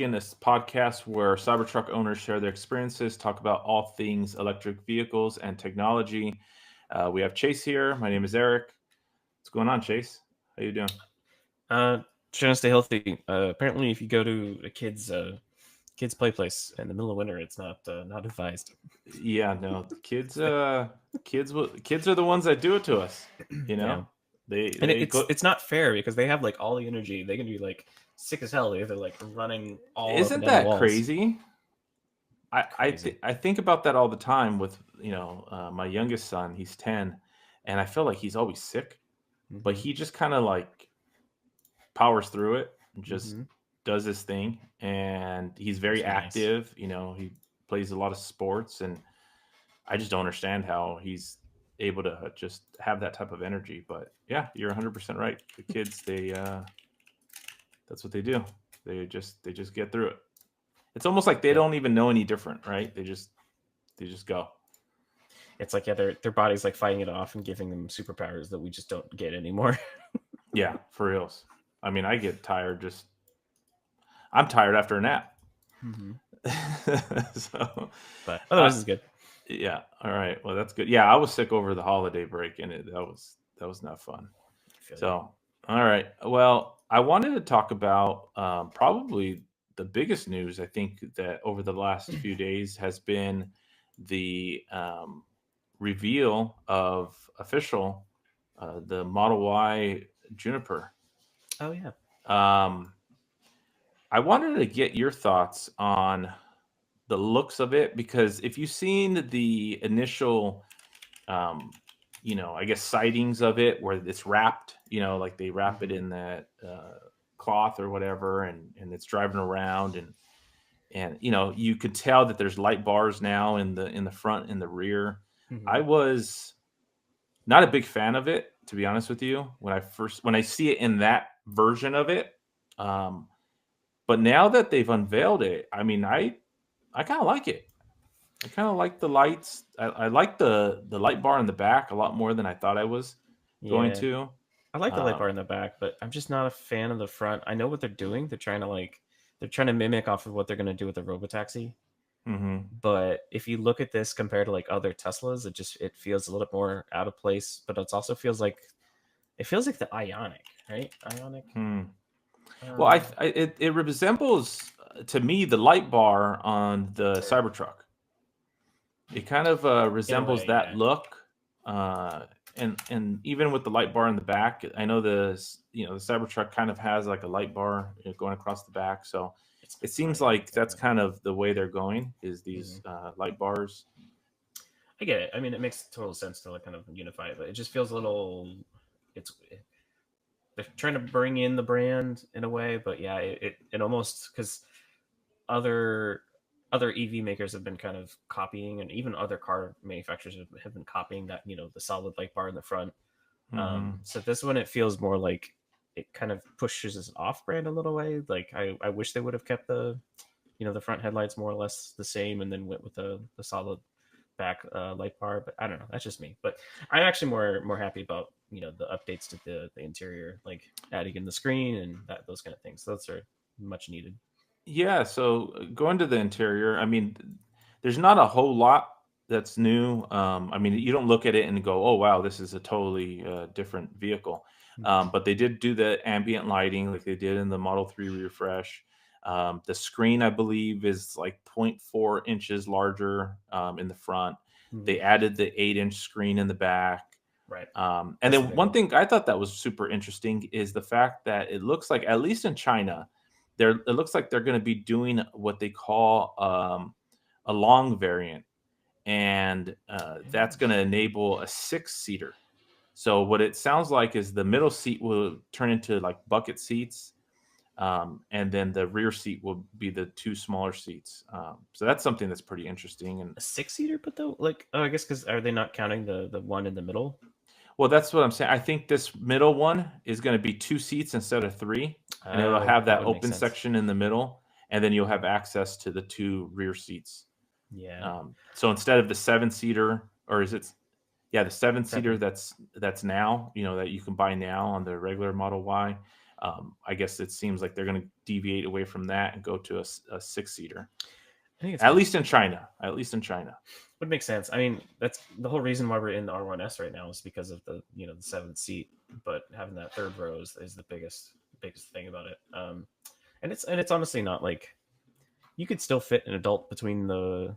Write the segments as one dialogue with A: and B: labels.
A: in this podcast where Cybertruck owners share their experiences, talk about all things electric vehicles and technology. We have Chase here. My name is Eric. What's going on, Chase? How you doing?
B: Uh, Trying to stay healthy. Apparently, if you go to a kids play place in the middle of winter, it's not advised.
A: Yeah, no, kids are the ones that do it to us. You
B: Yeah,
A: know, they
B: and
A: they go.
B: it's not fair because they have like all the energy. They can be like sick as hell. They're like running all up and
A: Isn't
B: down the
A: that
B: walls.
A: crazy?
B: Crazy.
A: I think about that all the time with my youngest son. He's 10, and I feel like he's always sick, but
B: Hmm.
A: he just kind of like powers through it and just
B: Hmm.
A: does his thing. And he's very
B: It's nice.
A: active. He plays a lot of sports, and I just don't understand how he's able to just have that type of energy. But yeah, you're 100% right. The kids, that's what they do. They just get through it. It's almost like they
B: Yeah,
A: don't even know any different, right? They just go.
B: it's like their body's like fighting it off and giving them superpowers that we just don't get anymore.
A: Yeah, for reals. I mean, I get tired. Just I'm tired after a nap.
B: Hmm.
A: So,
B: But
A: uh,
B: otherwise, it's good.
A: yeah. All right. Well, that's good. Yeah, I was sick over the holiday break, and that was not fun.
B: I feel you.
A: So, all right. Well, I wanted to talk about probably the biggest news I think that over the last few days has been the reveal of official the Model Y Juniper.
B: Oh yeah.
A: Um, I wanted to get your thoughts on the looks of it because if you've seen the initial um, I guess sightings of it where it's wrapped, like they wrap it
B: Hmm.
A: in that cloth or whatever, and it's driving around, and you could tell that there's light bars now in the front and the rear. I
B: Hmm.
A: was not a big fan of it, to be honest with you, when I see it in that version of it. Um, but now that they've unveiled it, I mean, I kind of like it. I kind of like the lights. I like the light bar in the back a lot more than I thought I was going
B: Yeah.
A: to.
B: I like the light bar
A: Um,
B: in the back, but I'm just not a fan of the front. I know what they're doing. They're trying to mimic off of what they're going to do with the robotaxi.
A: mhm.
B: But if you look at this compared to like other Teslas, it feels a little bit more out of place. But it also feels like the Ionic, right? Ionic.
A: Hmm. Well,
B: Uh,
A: it resembles to me the light bar on the Cybertruck. It kind of
B: in a
A: resembles
B: way,
A: that
B: yeah.
A: look, uh, and even with the light bar in the back, I know the Cybertruck kind of has like a light bar going across the back, so
B: It's
A: it seems
B: funny.
A: like that's kind of the way they're going is
B: Mhm.
A: these light bars.
B: I get it. I mean, it makes total sense to like kind of unify it, but it just feels a little. It's they're trying to bring in the brand in a way, but yeah, it almost because other other EV makers have been kind of copying, and even other car manufacturers have been copying that the solid light bar in the front.
A: Hmm.
B: So this one it feels more like it kind of pushes us off brand a little way. Like I wish they would have kept the front headlights more or less the same, and then went with the solid back light bar. But I don't know. That's just me. But I'm actually more happy about the updates to the interior, like adding in the screen and those kind of things. Those are much needed.
A: Yeah, so going to the interior, I mean, there's not a whole lot that's new. I mean, you don't look at it and go, "Oh, wow, this is a totally different vehicle."
B: Mm-hmm.
A: But they did do the ambient lighting like they did in the Model 3 refresh. The screen, I believe, is like zero point 0.4 inches larger in the front.
B: Mm-hmm.
A: They added the 8-inch screen in the back.
B: Right.
A: And
B: That's the
A: then
B: big
A: one
B: one.
A: thing I thought that was super interesting is the fact that it looks like, at least in China, it looks like they're going to be doing what they call a long variant, and that's going to enable a 6-seater. So what it sounds like is the middle seat will turn into like bucket seats, and then the rear seat will be the two smaller seats. So that's something that's pretty interesting. And
B: A six-seater, but though, like, oh, I guess because are they not counting the one in the middle?
A: well, that's what I'm saying. I think this middle one is going to be 2 seats instead of three, and it'll
B: Oh,
A: have
B: that
A: that
B: would make
A: open
B: sense.
A: section in the middle, and then you'll have access to the two rear seats.
B: Yeah,
A: So instead of the 7-seater, or is it? Yeah, the 7-seater
B: seven.
A: that's now, that you can buy now on the regular Model Y. I guess it seems like they're going to deviate away from that and go to a six-seater.
B: I think it's
A: At least in China. At least in China.
B: would make sense. I mean, that's the whole reason why we're in the R1S right now is because of the the seventh seat. But having that third row is the biggest thing about it. And it's honestly not like you could still fit an adult between the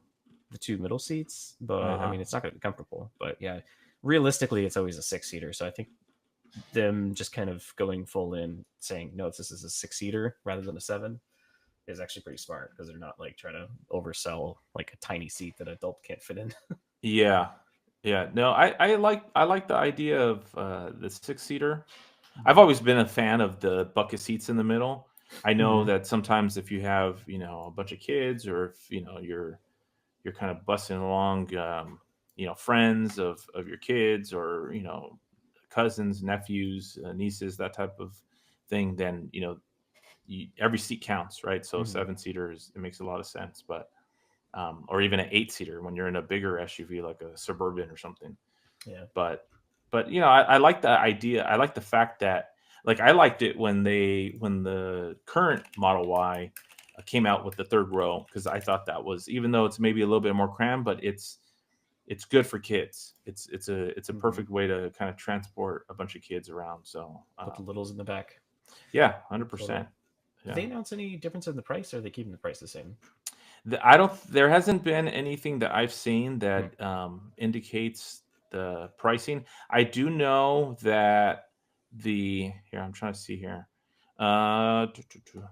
B: two middle seats, but I
A: Uh-huh.
B: mean it's not going to be comfortable. But yeah, realistically, it's always a six-seater. So I think them just kind of going full in saying no, this is a six-seater rather than a seven is actually pretty smart because they're not like trying to oversell like a tiny seat that an adult can't fit in.
A: Yeah. Yeah. No, I like the idea of the six-seater. I've always been a fan of the bucket seats in the middle. I know
B: Mm-hmm.
A: that sometimes if you have, a bunch of kids, or if, you're kind of busting along, friends of your kids, or, cousins, nephews, nieces, that type of thing, then, every seat counts, right? So
B: Mm-hmm.
A: seven seaters, it makes a lot of sense. But, or even an eight-seater when you're in a bigger SUV like a Suburban or something.
B: Yeah.
A: But I like the idea. I like the fact that, like, I liked it when the current Model Y came out with the third row, because I thought that was, even though it's maybe a little bit more cram, but it's good for kids. It's a
B: Mm-hmm.
A: perfect way to kind of transport a bunch of kids around. So
B: Put the littles in the back.
A: yeah, 100%.
B: Totally. Did
A: Yeah.
B: they announce any difference in the price, or are they keeping the price the same?
A: I don't. There hasn't been anything that I've seen
B: Hmm.
A: that indicates the pricing. I do know that here. I'm trying to see here. Uh, tu- tu- tu.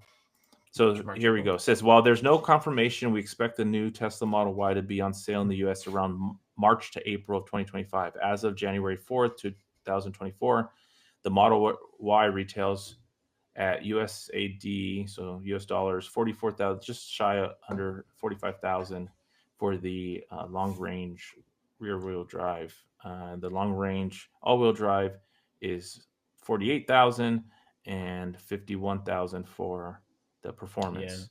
A: So
B: March,
A: here we
B: April.
A: go. It says, while there's no confirmation, we expect the new Tesla Model Y to be on sale in the U.S. around March to April of 2025. As of January 4th, 2024, the Model Y retails at USAD, so US dollars, 44,000, just shy of under 45,000 for the long range rear wheel drive. The long range all wheel drive is 48,000 and 51,000 for the
B: Yeah.
A: performance.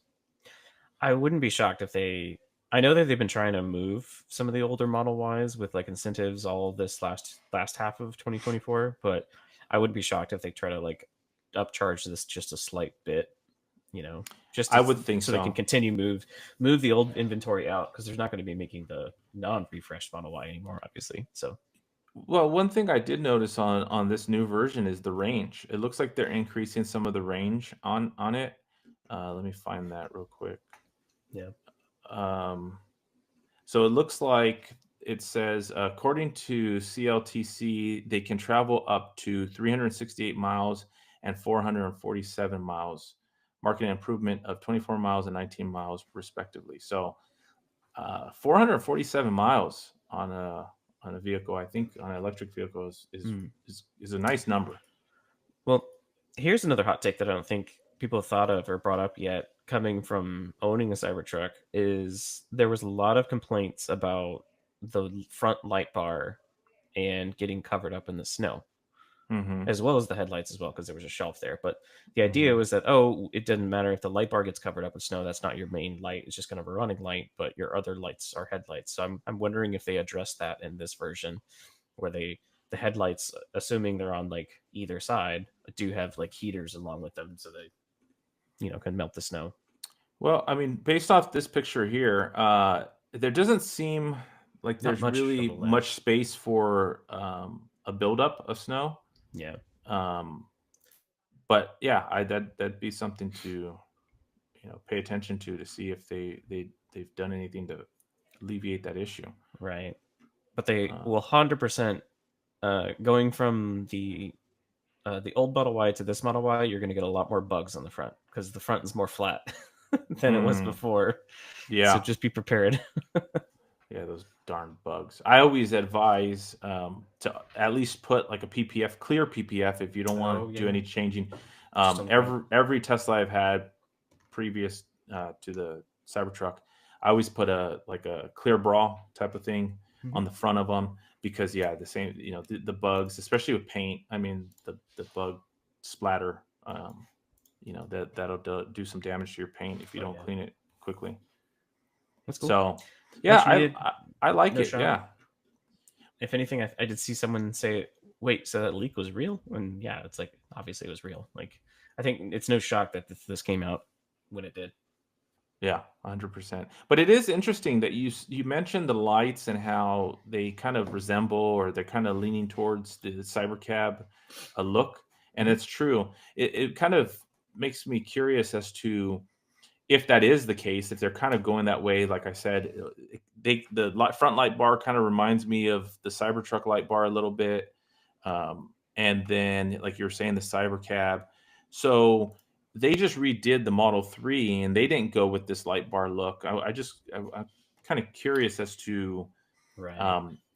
B: I wouldn't be shocked if they. I know that they've been trying to move some of the older Model Ys with like incentives all this last half of 2024, but I wouldn't be shocked if they try to like upcharge this just a slight bit, just
A: I
B: to,
A: would think
B: so they can
A: so.
B: continue move the old inventory out because they're not going to be making the non-refreshed Model Y anymore, obviously. So
A: Well, one thing I did notice on this new version is the range. It looks like they're increasing some of the range on it. Let me find that real quick.
B: yeah,
A: Um, So it looks like it says, according to CLTC, they can travel up to 368 miles and 447 miles, marking an improvement of 24 miles and 19 miles respectively. So 447 miles on a vehicle, I think on an electric vehicle
B: mm.
A: is a nice number.
B: Well, here's another hot take that I don't think people have thought of or brought up yet. Coming from owning a Cybertruck, is there was a lot of complaints about the front light bar and getting covered up in the snow,
A: Hmm.
B: as well as the headlights as well, because there was a shelf there. But the idea
A: Hmm.
B: was that it doesn't matter if the light bar gets covered up with snow. That's not your main light. It's just kind of a running light, but your other lights are headlights. So I'm wondering if they address that in this version, where the headlights, assuming they're on like either side, do have like heaters along with them, so they can melt the snow.
A: Well, I mean, based off this picture here, there doesn't seem like
B: Not
A: there's
B: much of
A: really
B: a
A: much
B: ledge.
A: space for a buildup of snow.
B: Yeah,
A: Um, but yeah, that'd be something to pay attention to see if they've done anything to alleviate that issue.
B: right. But they
A: Uh,
B: will 100% going from the old Model Y to this Model Y, you're going to get a lot more bugs on the front because the front is more flat than it was
A: mm,
B: before. So
A: yeah,
B: just be prepared.
A: yeah, those darn bugs. I always advise to at least put like a PPF, clear PPF, if you don't want
B: Oh
A: to do
B: yeah,
A: any changing.
B: just on the front.
A: Every Tesla I've had previous to the Cybertruck, I always put a clear bra type of thing
B: Mm-hmm.
A: on the front of them, because yeah, the same, the bugs, especially with paint. I mean, the bug splatter, that'll do some damage to your paint if you
B: Oh
A: don't
B: yeah,
A: clean it quickly.
B: that's cool.
A: So yeah,
B: Much needed.
A: I like
B: No
A: it.
B: shower.
A: Yeah.
B: If anything, I did see someone say, "Wait, so that leak was real?" And yeah, it's like obviously it was real. Like I think it's no shock that this came out when it did.
A: Yeah, 100%. But it is interesting that you mentioned the lights and how they kind of resemble, or they're kind of leaning towards the Cybercab look, and
B: Mhm.
A: it's true. It kind of makes me curious as to if that is the case, if they're kind of going that way. Like I said, front light bar kind of reminds me of the Cybertruck light bar a little bit, and then like you were saying, the Cybercab. So they just redid the Model 3 and they didn't go with this light bar look. I'm kind of curious as to,
B: Right.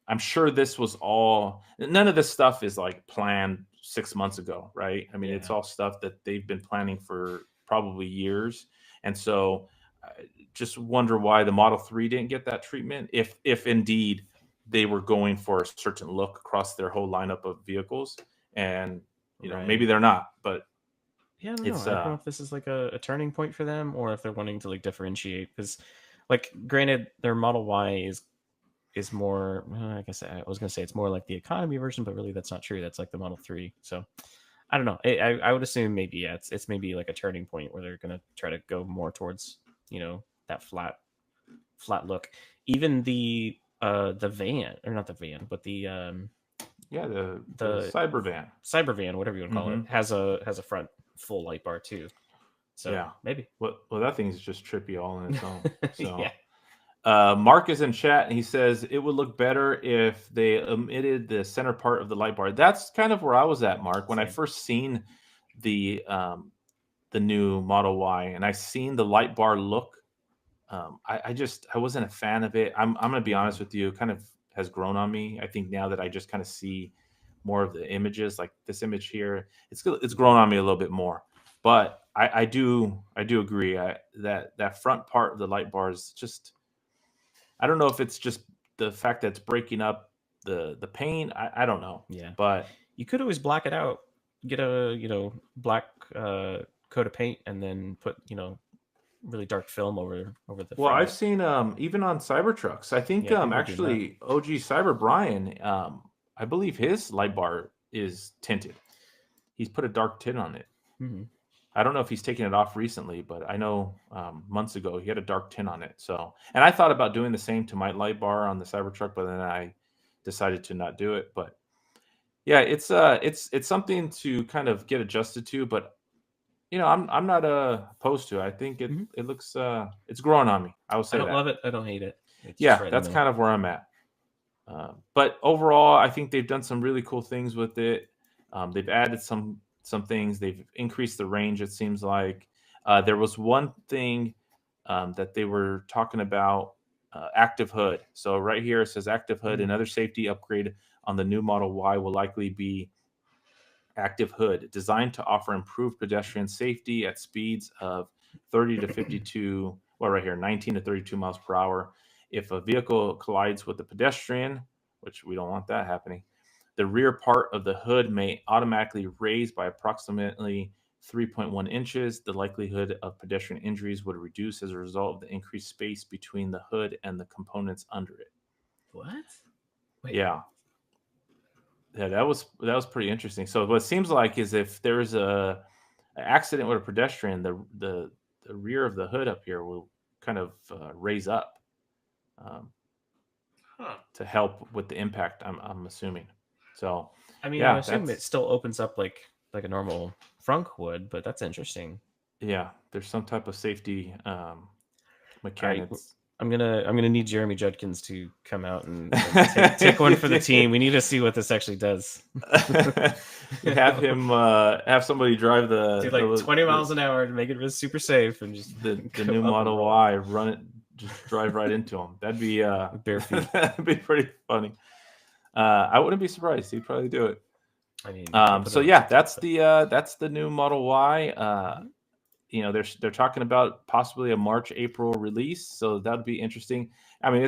A: I'm sure this was all, none of this stuff is like planned 6 months ago, right? I mean, it's
B: Yeah.
A: all stuff that they've been planning for probably years. And so I just wonder why the Model 3 didn't get that treatment, if indeed they were going for a certain look across their whole lineup of vehicles. And, maybe
B: Right.
A: they're not, but
B: Yeah, I don't know.
A: it's
B: I don't know if this is like a turning point for them, or if they're wanting to like differentiate. Because, like, granted, their Model Y is more. I guess I was gonna say it's more like the economy version, but really that's not true. That's like the Model 3. So I don't know. I would assume maybe, yeah, it's maybe like a turning point where they're gonna try to go more towards, that flat look. Even the van, or not the van, but
A: yeah, the
B: the
A: Cybervan.
B: cyber van, whatever you want to call it,
A: Hmm.
B: has a front full light bar too. So
A: Yeah.
B: maybe.
A: Well, that thing is just trippy all on its own.
B: Yeah.
A: So, Mark is in chat and he says it would look better if they omitted the center part of the light bar. That's kind of where I was at, Mark, when I
B: Same.
A: first seen the um, the new Model Y and I seen the light bar look. I wasn't a fan of it. I'm gonna be honest
B: Mhm.
A: with you. It kind of has grown on me. I think now that I just kind of see more of the images, like this image here, it's grown on me a little bit more. But I do agree, that front part of the light bar is just, I don't know if it's just the fact that it's breaking up the paint. I don't know,
B: Yeah.
A: but
B: You could always black it out. Get a, black coat of paint, and then put, really dark film over the
A: well,
B: front of
A: I've
B: it.
A: seen even on Cybertrucks. I think
B: Yeah, people are doing that.
A: actually OG Cyber Brian, I believe his light bar is tinted. He's put a dark tint on it.
B: Hmm.
A: I don't know if he's taken it off recently, but I know months ago he had a dark tint on it. So, and I thought about doing the same to my light bar on the Cybertruck, but then I decided to not do it. But yeah, it's something to kind of get adjusted to. But I'm not opposed to it. I think it
B: Hmm.
A: it looks it's growing on me. I will
B: I
A: say
B: don't
A: that.
B: love it. I don't hate it. It's just
A: Yeah,
B: right in the
A: that's
B: middle.
A: kind of where I'm at. But overall, I think they've done some really cool things with it. They've added some things. They've increased the range. It seems like there was one thing that they were talking about, active hood. So right here it says active hood.
B: Mm.
A: Another safety upgrade on the new Model Y will likely be active hood, designed to offer improved pedestrian safety at speeds of 30 to 52. Well, right here, 19 to 32 miles per hour. If a vehicle collides with a pedestrian, which we don't want that happening, the rear part of the hood may automatically raise by approximately 3.1 inches. The likelihood of pedestrian injuries would reduce as a result of the increased space between the hood and the components under it.
B: What? Wait.
A: Yeah, yeah, that was pretty interesting. So what it seems like is if there's an accident with a pedestrian, the rear of the hood up here will kind of raise up, um,
B: Huh.
A: to help with the impact. I'm assuming. So,
B: I mean, I
A: yeah,
B: assume it still opens up like a normal frunk would, but that's interesting.
A: there's some type of safety
B: All right,
A: mechanics.
B: I'm gonna need Jeremy Judkins to come out and take one for the team. We need to see what this actually does.
A: Have him have somebody drive
B: Do like 20 miles an hour to make it really super safe, and just
A: the
B: go
A: new
B: up and
A: Model
B: roll
A: Y, run it, just drive right into him. That'd be
B: with bare feet.
A: that'd be pretty funny. I wouldn't be surprised. He'd probably do it.
B: I mean, I'll put it
A: So
B: on
A: yeah,
B: TikTok, but
A: that's the new Model Y.
B: mhm.
A: They're talking about possibly a March April release, so that'd be interesting. I mean,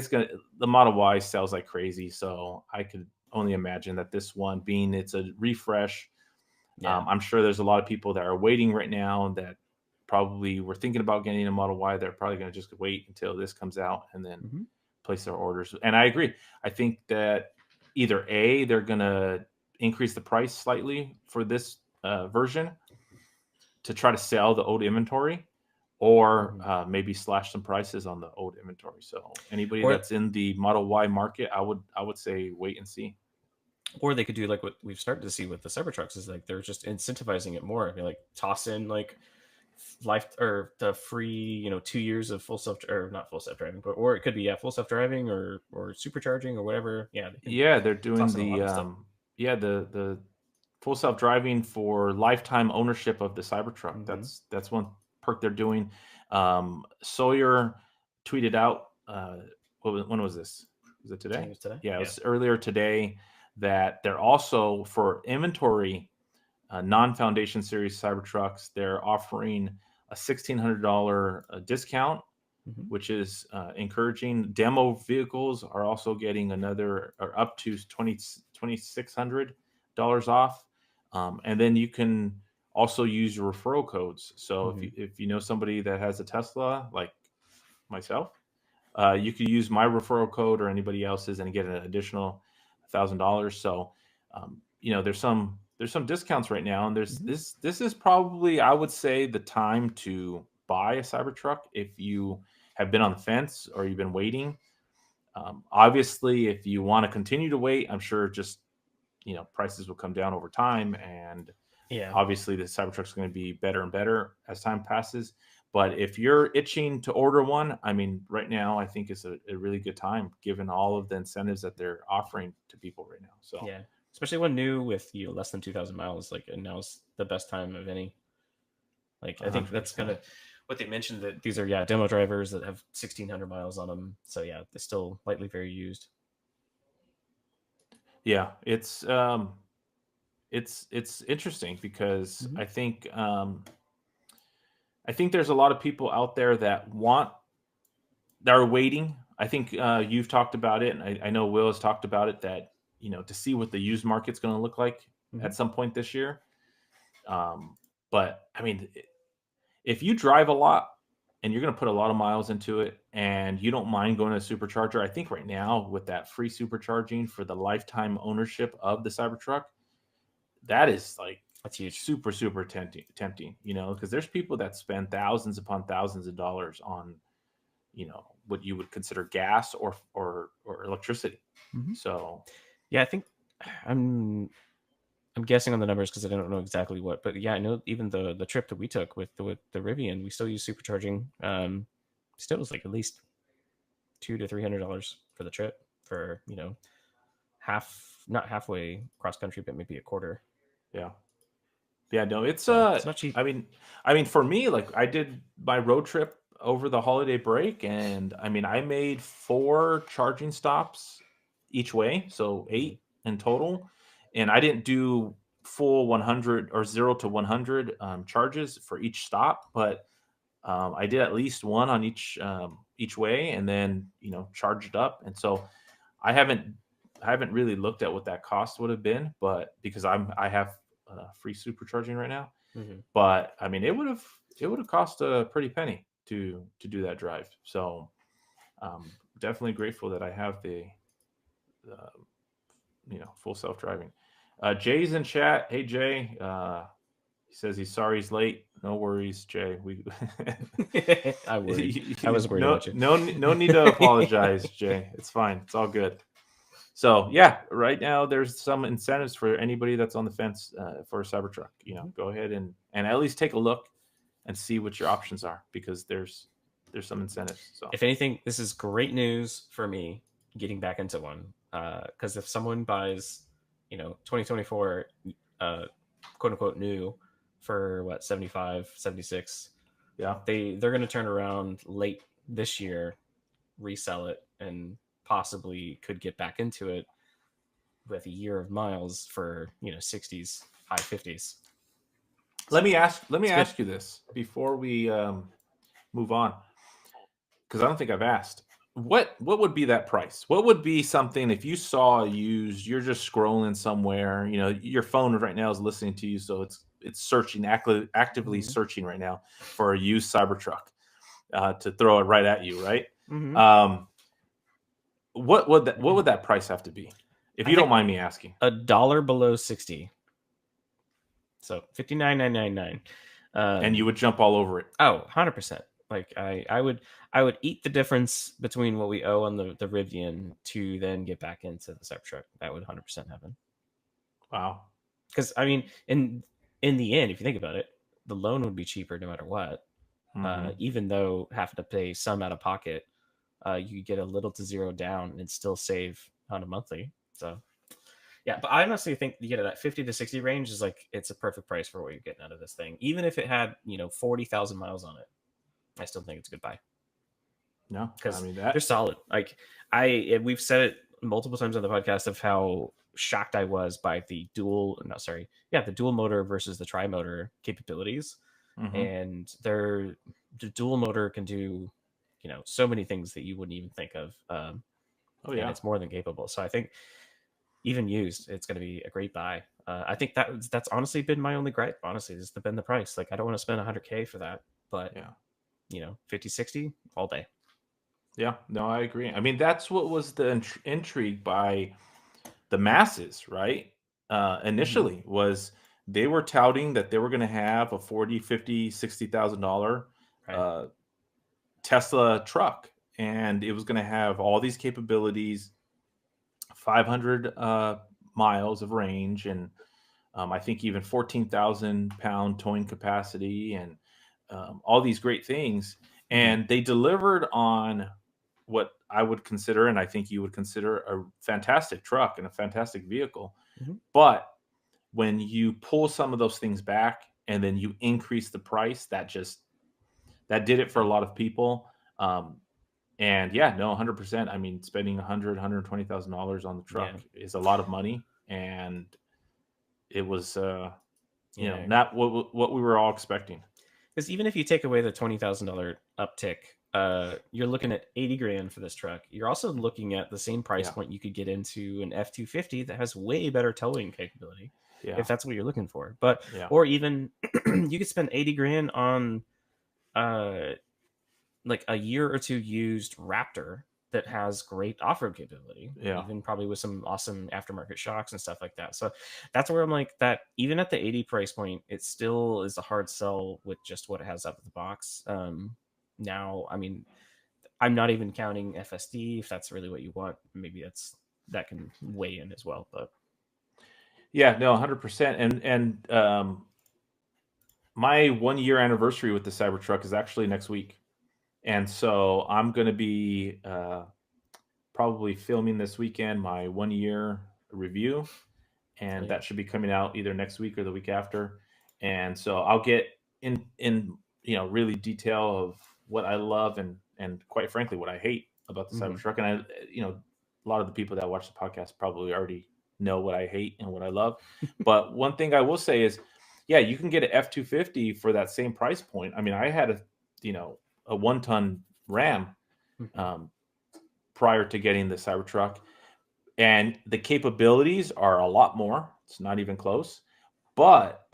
A: the Model Y sells like crazy, so I could only imagine that this one, being it's a refresh,
B: Yeah.
A: I'm sure there's a lot of people that are waiting right now that probably were thinking about getting a Model Y. They're probably going to just wait until this comes out and then
B: Hmm.
A: place their orders. And I agree. I think that either A, they're going to increase the price slightly for this version to try to sell the old inventory, or
B: Mm-hmm.
A: maybe slash some prices on the old inventory. So anybody
B: Or
A: that's in the Model Y market, I would say wait and see.
B: they could do like what we've started to see with the Cybertrucks is like they're just incentivizing it more. They like toss in like life or the free 2 years of full self or not full self driving, but or it could be full self driving or supercharging or whatever. Yeah, they can
A: Yeah, they're doing
B: toss in a lot
A: the
B: of stuff.
A: the full self driving for lifetime ownership of the Cybertruck.
B: Mm-hmm.
A: That's one perk they're doing. Sawyer tweeted out when was this? Was it
B: I think
A: today?
B: it was today.
A: Yeah, it
B: Yeah.
A: was earlier today that they're also for inventory non-foundation series Cybertrucks. They're offering a $1,600 discount,
B: Mm-hmm.
A: which is encouraging. Demo vehicles are also getting another or up to $2,600 off. And then you can also use your referral codes. So
B: Mm-hmm.
A: if you know somebody that has a Tesla, like myself, you could use my referral code or anybody else's and get an additional $1,000. So, there's some discounts right now, and there's
B: Mm-hmm.
A: this is probably, I would say, the time to buy a Cybertruck if you have been on the fence or you've been waiting. Obviously, if you want to continue to wait, I'm sure just prices will come down over time, and
B: Yeah.
A: obviously the Cybertruck is going to be better and better as time passes. But if you're itching to order one, I mean, right now I think it's a really good time given all of the incentives that they're offering to people right now. So
B: Yeah. Especially one new with less than 2,000 miles. Like, and now's the best time of any. Like, I think that's kind
A: 100%.
B: of what they mentioned that these are demo drivers that have 1,600 miles on them. So yeah, they're still lightly very used.
A: Yeah, it's interesting because
B: Mm-hmm.
A: I think there's a lot of people out there that are waiting. I think you've talked about it, and I know Will has talked about it, that to see what the used market's going to look like
B: Mm-hmm.
A: at some point this year. But I mean, if you drive a lot and you're going to put a lot of miles into it, and you don't mind going to a supercharger, I think right now with that free supercharging for the lifetime ownership of the Cybertruck, that is like
B: That's huge.
A: super super tempting. Because there's people that spend thousands upon thousands of dollars on what you would consider gas or electricity.
B: Mm-hmm.
A: So
B: Yeah, I think I'm I'm guessing on the numbers because I don't know exactly what, but yeah, I know even the trip that we took with the Rivian, we still use supercharging. Still was like at least $200 to $300 for the trip for half, not halfway cross country, but maybe a quarter.
A: yeah, yeah, no, it's
B: So it's not cheap.
A: I mean for me, like, I did my road trip over the holiday break, and I mean I made 4 charging stops each way, so
B: Mhm.
A: 8 in total, and I didn't do full 100 or 0 to 100 charges for each stop, but I did at least one on each way, and then charged up. And so I haven't I haven't really looked at what that cost would have been, but because I have free supercharging right now.
B: Mhm.
A: But I mean, it would have cost a pretty penny to do that drive. So definitely grateful that I have the full self driving. Jay's in chat. Hey Jay, he says he's sorry he's late. No worries, Jay. We
B: I worried. I was worried
A: no
B: about you.
A: no need to apologize, Jay. It's fine. It's all good. So yeah, right now there's some incentives for anybody that's on the fence for a Cybertruck.
B: Mhm.
A: Go ahead and at least take a look and see what your options are, because there's some incentives. So
B: If anything, this is great news for me getting back into one. Because if someone buys, 2024, quote unquote new for what 75, 76,
A: yeah,
B: they're going to turn around late this year, resell it, and possibly could get back into it with a year of miles for 60s, high 50s.
A: let me
B: So
A: ask let me
B: it's good.
A: ask you this before we move on, because I don't think I've asked. What would be that price? What would be something if you saw used? You're just scrolling somewhere. Your phone right now is listening to you, so it's searching, actively
B: Mm-hmm.
A: searching right now for a used Cybertruck to throw it right at you, right?
B: Mm-hmm.
A: Um, what would that price have to be, if
B: I
A: you don't
B: think
A: mind me asking?
B: $1 below 60. So 59,999.
A: And you would jump all over it.
B: Oh, 100%. Like I would eat the difference between what we owe on the Rivian to then get back into the Cybertruck. That would 100% happen.
A: Wow.
B: Because I mean, in the end, if you think about it, the loan would be cheaper no matter what. Even though having to pay some out of pocket, you get a little to zero down and still save on a monthly. So yeah, but I honestly think you get that 50 to 60 range is like it's a perfect price for what you're getting out of this thing. Even if it had 40,000 miles on it, I still think it's a good buy.
A: No,
B: Because
A: I mean
B: they're solid. Like we've said it multiple times on the podcast of how shocked I was by the dual motor versus the tri motor capabilities, and the dual motor can do so many things that you wouldn't even think of. And it's more than capable. So I think even used, it's going to be a great buy. I think that's honestly been my only gripe. Honestly, has been the price. Like I don't want to spend $100K for that, but 50, 60 all day.
A: Yeah, no, I agree. I mean, that's what was the intrigue by the masses, right? Initially was they were touting that they were going to have a 40, 50, $60,000 Tesla truck, and it was going to have all these capabilities, 500 miles of range, and I think even 14,000 pound towing capacity, and all these great things. And they delivered on what I would consider, and I think you would consider, a fantastic truck and a fantastic vehicle. But when you pull some of those things back and then you increase the price, that did it for a lot of people. And yeah, no, 100%. I mean, spending $120,000 on the truck is a lot of money, and it was, not what we were all expecting.
B: Because even if you take away the $20,000 uptick, you're looking at 80 grand for this truck. You're also looking at the same price point you could get into an F-250 that has way better towing capability, if that's what you're looking for. But or even you could spend 80 grand on like a year or two used Raptor that has great off-road capability, even probably with some awesome aftermarket shocks and stuff like that. So that's where I'm like, that even at the 80 price point, it still is a hard sell with just what it has out of the box. Now, I mean, I'm not even counting FSD. If that's really what you want, maybe that can weigh in as well. But
A: yeah, no, 100%. And my 1 year anniversary with the Cybertruck is actually next week. And so I'm going to be probably filming this weekend my 1 year review, and that should be coming out either next week or the week after. And so I'll get in really detail of what I love and quite frankly what I hate about the Cybertruck. And a lot of the people that watch the podcast probably already know what I hate and what I love. But one thing I will say is, yeah, you can get an F-250 for that same price point. I mean, I had a 1-ton Ram prior to getting the Cybertruck, and the capabilities are a lot more. It's not even close. But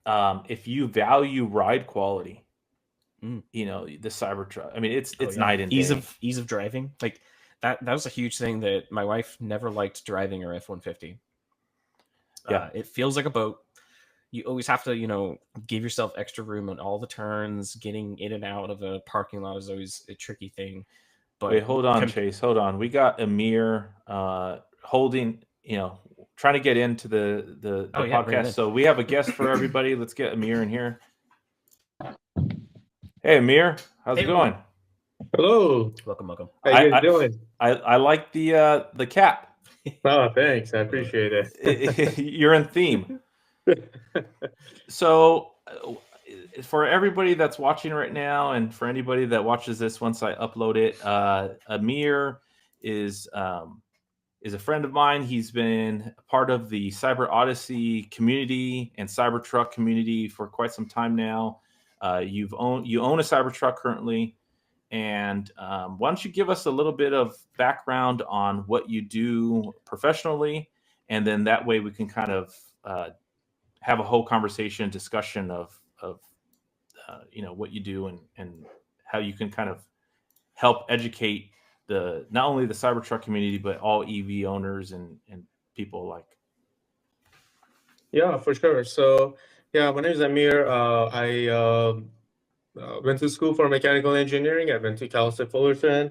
A: if you value ride quality, the Cybertruck, I mean, it's night and day.
B: Ease of driving, like that was a huge thing that my wife never liked driving her F-150. It feels like a boat. You always have to, give yourself extra room on all the turns. Getting in and out of a parking lot is always a tricky thing. But
A: wait, hold on, Chase. Hold on. We got Amir holding, trying to get into the podcast. So we have a guest for everybody. Let's get Amir in here. Hey, Amir. How's it going?
C: Hello.
B: Welcome.
C: How you doing?
A: I like the cap.
C: Oh, thanks. I appreciate it.
A: You're in theme. So for everybody that's watching right now, and for anybody that watches this once I upload it, Amir is a friend of mine. He's been a part of the Cyber Odyssey community and Cybertruck community for quite some time now. You own a Cybertruck currently, and why don't you give us a little bit of background on what you do professionally, and then that way we can kind of have a whole conversation, discussion of what you do and how you can kind of help educate not only the Cybertruck community, but all EV owners and people alike.
C: Yeah, for sure. So Yeah, my name is Amir. I went to school for mechanical engineering. I went to Cal State Fullerton,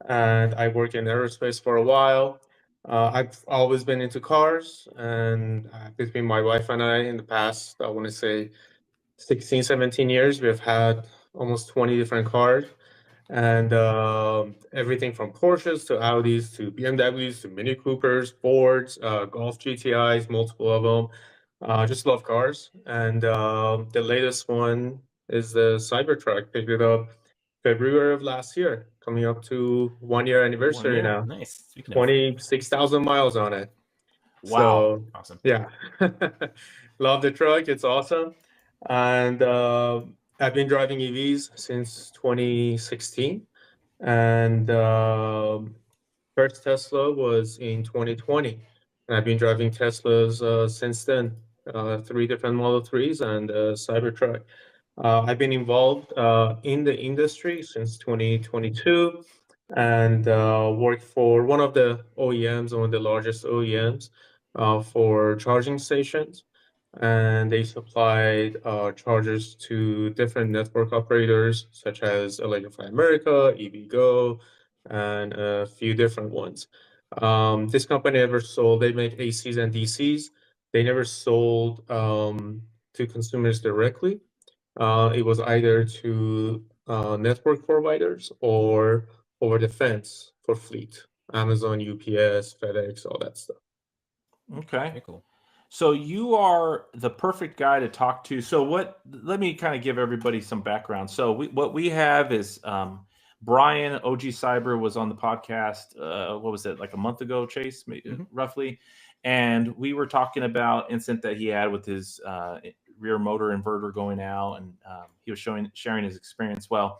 C: and I worked in aerospace for a while. I've always been into cars, and between my wife and I, in the past, I want to say 16, 17 years, we've had almost 20 different cars, and everything from Porsches to Audis to BMWs to Mini Coopers, Fords, Golf GTIs, multiple of them. Just love cars. And the latest one is the Cybertruck. Picked it up February of last year, coming up to 1 year
B: 1
C: anniversary
B: year,
C: now.
B: nice. Speaking of,
C: 26,000 miles on it.
A: Wow.
C: So
B: awesome.
C: yeah, love the truck. It's awesome. And I've been driving EVs since 2016. And first Tesla was in 2020. And I've been driving Teslas since then, three different Model 3s and Cybertruck. I've been involved in the industry since 2022 and worked for one of the OEMs, one of the largest OEMs for charging stations. And they supplied chargers to different network operators such as Electrify America, EVgo, and a few different ones. This company never sold, they make ACs and DCs. They never sold to consumers directly. It was either to network providers or over the fence for fleet, Amazon, UPS, FedEx, all that stuff.
A: Okay.
B: Very cool.
A: So you are the perfect guy to talk to. So what? Let me kind of give everybody some background. So what we have is Brian OG Cyber was on the podcast. What was it, like a month ago, Chase, roughly? And we were talking about incident that he had with his rear motor inverter going out, and he was sharing his experience. Well,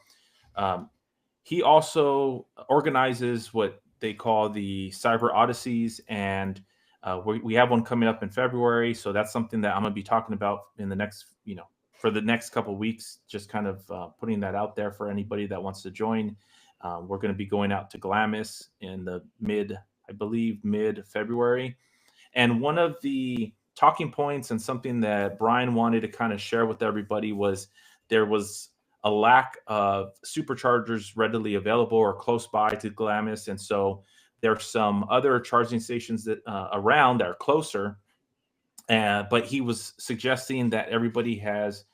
A: he also organizes what they call the Cyber Odysseys, and we have one coming up in February. So that's something that I'm going to be talking about in the next, for the next couple of weeks, just kind of putting that out there for anybody that wants to join. We're going to be going out to Glamis in the mid February. And one of the talking points and something that Brian wanted to kind of share with everybody was there was a lack of superchargers readily available or close by to Glamis. And so there's some other charging stations that around that are closer. But he was suggesting that everybody has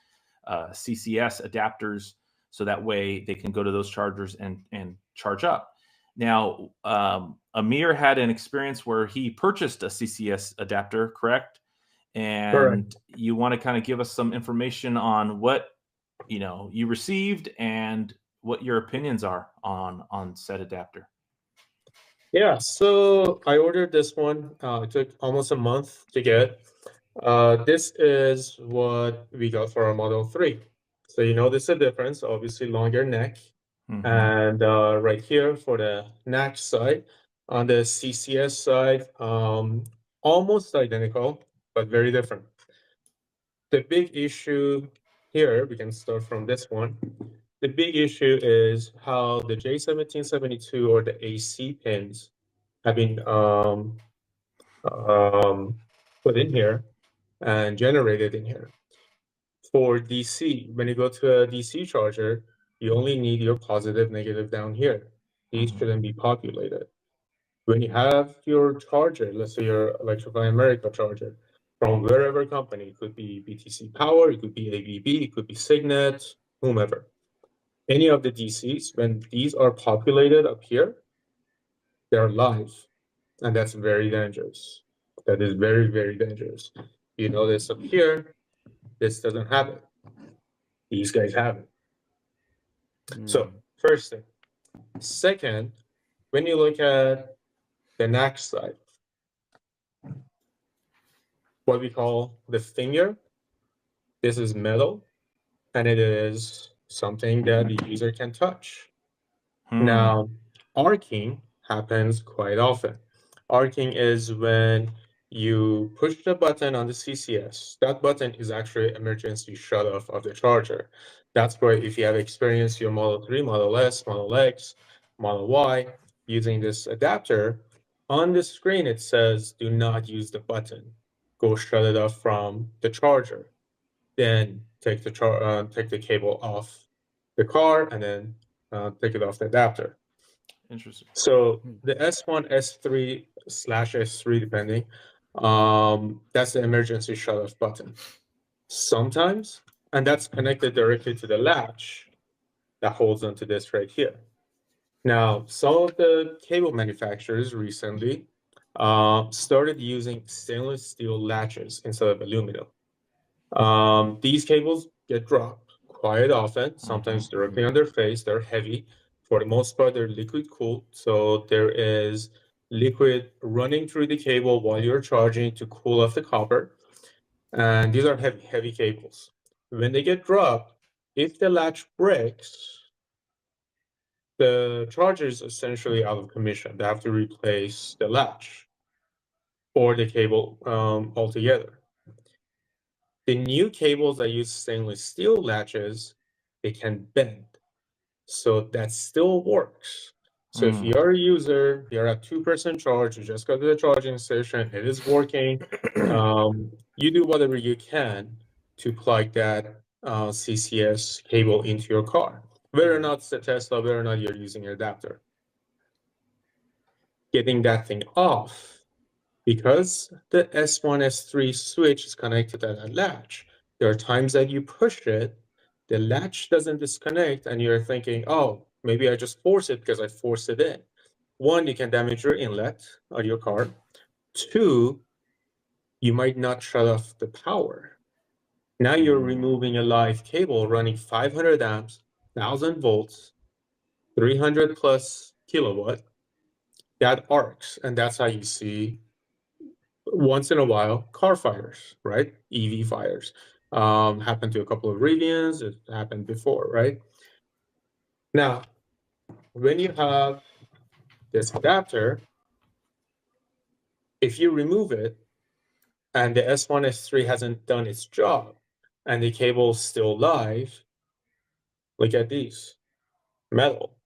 A: CCS adapters so that way they can go to those chargers and charge up. Now, Amir had an experience where he purchased a CCS adapter, correct? And
C: Correct.
A: you want to kind of give us some information on what you received and what your opinions are on said adapter.
C: Yeah, so I ordered this one. It took almost a month to get. This is what we got for our Model 3. So you notice the difference, obviously longer neck.
A: Mm-hmm.
C: And right here for the NACS side, on the CCS side, almost identical, but very different. The big issue here, we can start from this one. The big issue is how the J1772 or the AC pins have been put in here and generated in here. For DC, when you go to a DC charger, you only need your positive, negative down here. These shouldn't be populated. When you have your charger, let's say your Electrify America charger, from wherever company, it could be BTC Power, it could be ABB, it could be Signet, whomever. Any of the DCs, when these are populated up here, they're live, and that's very dangerous. That is very, very dangerous. You notice up here, this doesn't have it. These guys have it. So, first thing. Second, when you look at the NACS side, what we call the finger, this is metal, and it is something that the user can touch. Now, arcing happens quite often. Arcing is when you push the button on the CCS. That button is actually emergency shut off of the charger. That's where if you have experienced your Model 3, Model S, Model X, Model Y using this adapter, on the screen it says, do not use the button. Go shut it off from the charger. then take the cable off the car, and then take it off the adapter.
A: Interesting.
C: So the S1, S3/S3, depending, that's the emergency shut-off button. Sometimes, and that's connected directly to the latch that holds onto this right here. Now, some of the cable manufacturers recently started using stainless steel latches instead of aluminum. These cables get dropped quite often, sometimes directly on their face. They're heavy. For the most part, they're liquid cooled. So there is liquid running through the cable while you're charging to cool off the copper. And these are heavy cables. When they get dropped, if the latch breaks, the charger is essentially out of commission. They have to replace the latch or the cable altogether. The new cables that use stainless steel latches, they can bend. So that still works. So if you're a user, you're at 2% charge, you just got to the charging station, it is working, you do whatever you can to plug that CCS cable into your car. Whether or not it's a Tesla, whether or not you're using an adapter. Getting that thing off, because the S1, S3 switch is connected to that latch, there are times that you push it, the latch doesn't disconnect, and you're thinking, oh, maybe I just force it because I forced it in. One, you can damage your inlet on your car. Two, you might not shut off the power. Now you're removing a live cable running 500 amps, 1000 volts, 300 plus kilowatt. That arcs, and that's how you see once in a while car fires, right? EV fires. Happened to a couple of Rivians. It happened before, right? Now, when you have this adapter, if you remove it and the S1, S3 hasn't done its job and the cable's still live, look at these, metal,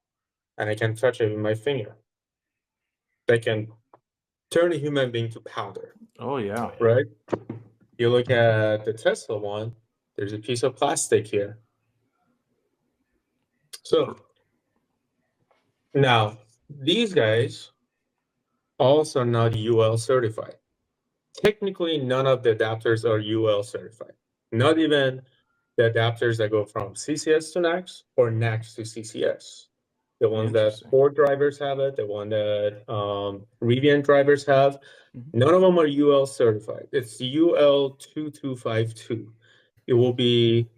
C: and I can touch it with my finger. They can turn a human being to powder.
A: Oh, yeah.
C: Right? You look at the Tesla one, there's a piece of plastic here. So now these guys also not UL certified. Technically, none of the adapters are UL certified. Not even the adapters that go from CCS to NACS or NACS to CCS. The ones that Ford drivers have it, the one that Rivian drivers have, none of them are UL certified. It's UL 2252. It will be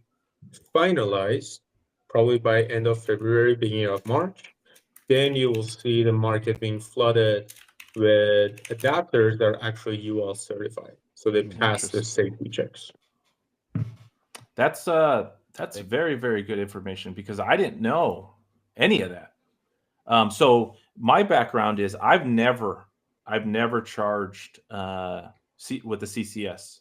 C: finalized probably by end of February, beginning of March. Then you will see the market being flooded with adapters that are actually UL certified. So they pass the safety checks.
A: That's very, very good information because I didn't know any of that. So my background is I've never charged with the CCS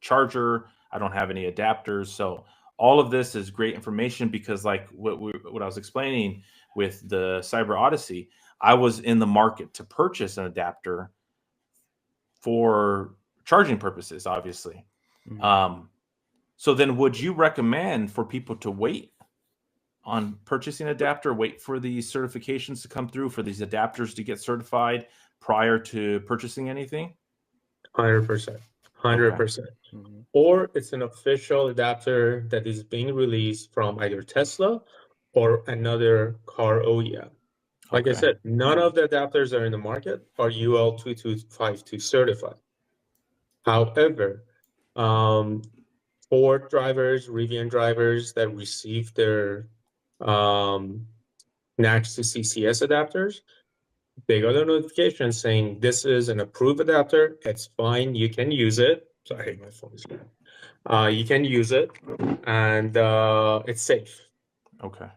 A: charger. I don't have any adapters. So all of this is great information because like what I was explaining with the Cyber Odyssey, I was in the market to purchase an adapter for charging purposes, obviously. So then would you recommend for people to wait on purchasing an adapter, wait for these certifications to come through, for these adapters to get certified prior to purchasing anything?
C: 100%. 100%. Or it's an official adapter that is being released from either Tesla or another car OEM. Like I said, none of the adapters that are in the market are UL 2252 certified. However, Ford drivers, Rivian drivers that receive their NACS to CCS adapters, they got a notification saying this is an approved adapter. It's fine. You can use it. Sorry, my phone is going. You can use it, and it's safe.
A: Okay.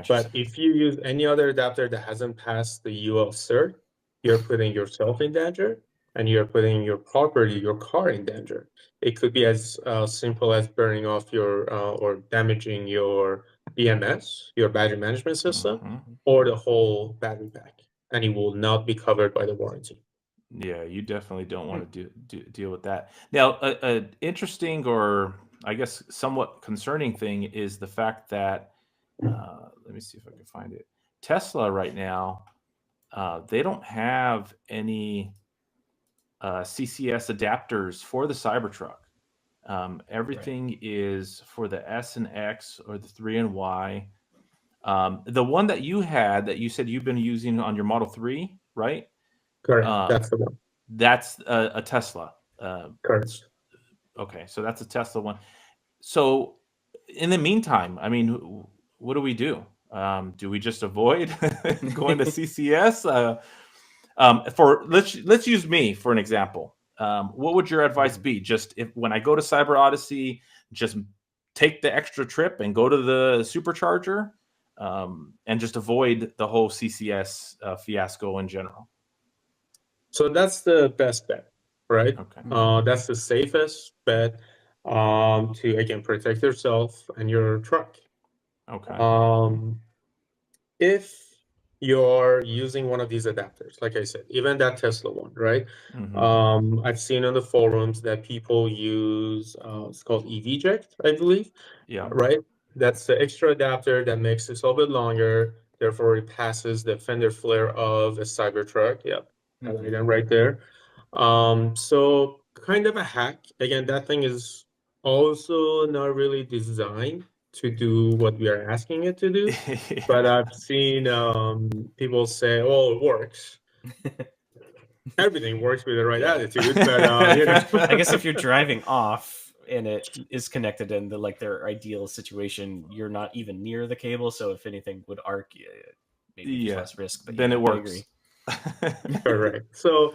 C: But if you use any other adapter that hasn't passed the UL cert, you're putting yourself in danger, and you're putting your property, your car in danger. It could be as simple as burning off your or damaging your BMS, your battery management system, or the whole battery pack, and it will not be covered by the warranty.
A: Yeah, you definitely don't want to deal with that. Now, a interesting, or I guess somewhat concerning thing is the fact that let me see if I can find it. Tesla right now, they don't have any CCS adapters for the Cybertruck.
B: Right.
A: Everything is for the S and X or the 3 and Y. The one that you had that you said you've been using on your Model 3, right?
C: Correct.
A: Uh,
C: That's the one.
A: that's a Tesla.
C: Correct.
A: Okay, so that's a Tesla one. So in the meantime, I mean, what do we do? Do we just avoid going to CCS? For let's use me for an example. What would your advice be? Just if when I go to Cyber Odyssey, just take the extra trip and go to the supercharger, and just avoid the whole CCS fiasco in general.
C: So that's the best bet, right?
A: Okay.
C: That's the safest bet to again protect yourself and your truck.
A: Okay.
C: Um, if you're using one of these adapters, like I said, even that Tesla one, right?
A: Mm-hmm.
C: I've seen on the forums that people use it's called EVJect, I believe,
A: Yeah.
C: right? That's the extra adapter that makes this a little bit longer, therefore it passes the fender flare of a Cybertruck. Yep,
B: Mhm.
C: again right there. So kind of a hack. Again, that thing is also not really designed to do what we are asking it to do. But
A: Yeah.
C: I've seen people say, "Oh, it works." Everything works with the right
B: Yeah.
C: attitude, but
B: If
C: you
B: you're,
C: know.
B: I guess if you're driving off and it is connected in the like their ideal situation, you're not even near the cable, so if anything would arc, maybe there's
A: Yeah.
B: less risk. But
A: Then
B: yeah,
A: it
B: I agree.
A: works.
C: Correct. So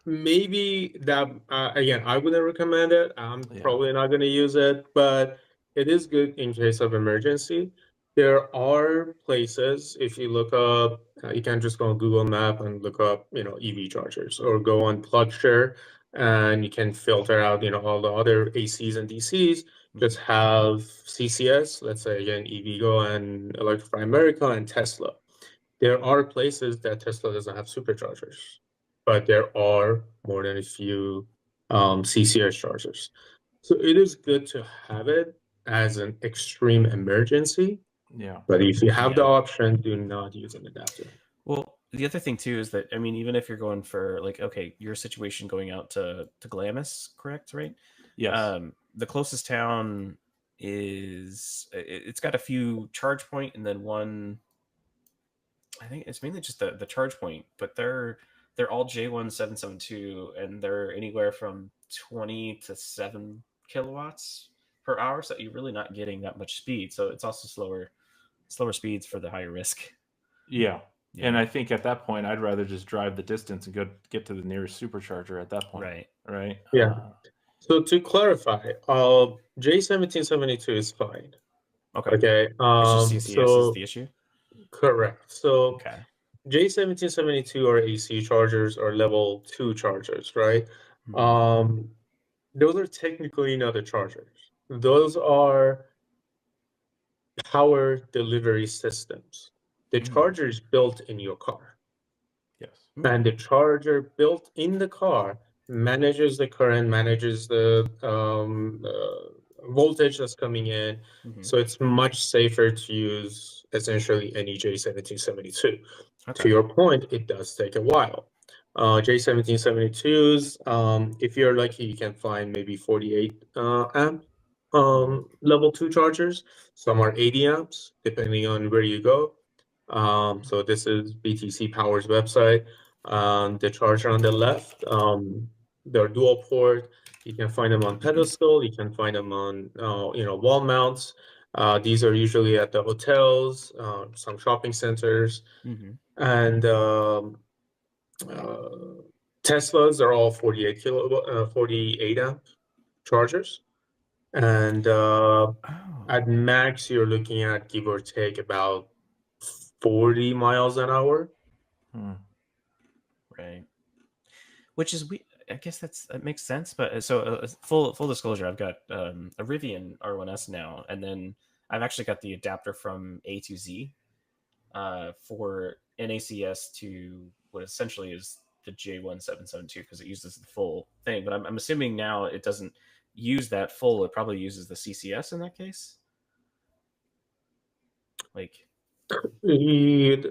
C: maybe that again, I wouldn't recommend it. I'm
A: Yeah.
C: probably not going to use it, but it is good in case of emergency. There are places, if you look up, you can just go on Google Map and look up, EV chargers, or go on PlugShare, and you can filter out, all the other ACs and DCs. Just have CCS, let's say again, EVgo and Electrify America and Tesla. There are places that Tesla doesn't have superchargers, but there are more than a few CCS chargers. So it is good to have it as an extreme emergency,
A: Yeah.
C: but if you have the
B: Yeah.
C: option, do not use an adapter.
B: Well, the other thing too is that I mean, even if you're going for like, okay, your situation going out to Glamis, correct, right?
A: Yes.
B: The closest town is it's got a few charge point and then one. I think it's mainly just the charge point, but they're all J1772 and they're anywhere from 20 to 7 kilowatts per hour. So you're really not getting that much speed. So it's also slower speeds for the higher risk.
A: Yeah. And
B: Yeah.
A: I think at that point, I'd rather just drive the distance and go get to the nearest supercharger at that point.
B: Right.
A: Right.
C: Yeah. So to clarify, J1772 is fine.
B: Okay.
C: Okay.
B: It's just CCS is
C: So
B: the issue.
C: correct. So
B: Okay.
C: J1772 are AC chargers or level 2 chargers, right?
B: Mm-hmm.
C: Um, those are technically not the chargers. Those are power delivery systems. The
B: Mm.
C: charger is built in your car,
A: Yes.
C: and the charger built in the car manages the current, manages the voltage that's coming in.
B: Mm-hmm.
C: So it's much safer to use essentially any J1772. To
B: Okay.
C: your point, it does take a while. J1772s, if you're lucky, you can find maybe 48 amp
B: Mm-hmm.
C: level 2 chargers. Some are 80 amps, depending on where you go. So this is BTC Power's website. The charger on the left, they're dual port. You can find them on pedestal. You can find them on, wall mounts. These are usually at the hotels, some shopping centers,
B: Mm-hmm.
C: and uh, Teslas are all 48 amp chargers. And
B: Oh.
C: at max, you're looking at give or take about 40 miles an hour.
A: Hmm.
B: Right. Which is we. I guess that makes sense. But full disclosure, I've got a Rivian R1S now, and then I've actually got the adapter from A to Z for NACS to what essentially is the J1772 because it uses the full thing. But I'm assuming now it doesn't use that full. It probably uses the CCS in that case. Like,
C: you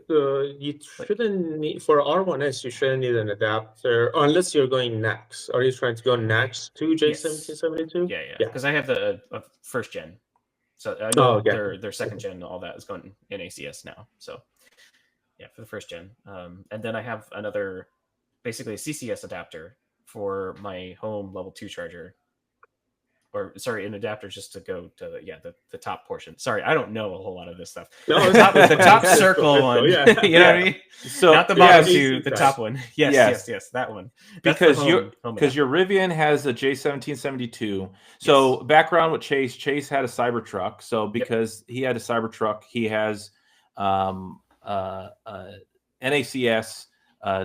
C: shouldn't need, for R1S, you shouldn't need an adapter unless you're going NACS. Are you trying to go NACS to J1772?
B: Yeah. Because I have the first gen, so I know
C: okay.
B: their second gen, all that is going in NACS now. So yeah, for the first gen, and then I have another, basically a CCS adapter for my home level 2 charger. Or sorry, an adapter just to go to the top portion. Sorry, I don't know a whole lot of this stuff.
C: No,
B: the top circle one.
C: Yeah.
B: You know what I mean?
A: So
B: not the bottom
C: yeah,
B: two, the top one. Yes, that one. That's
A: because
B: home
A: your Rivian has a J1772. So background with Chase. Chase had a Cybertruck. So because he had a Cybertruck, he has NACS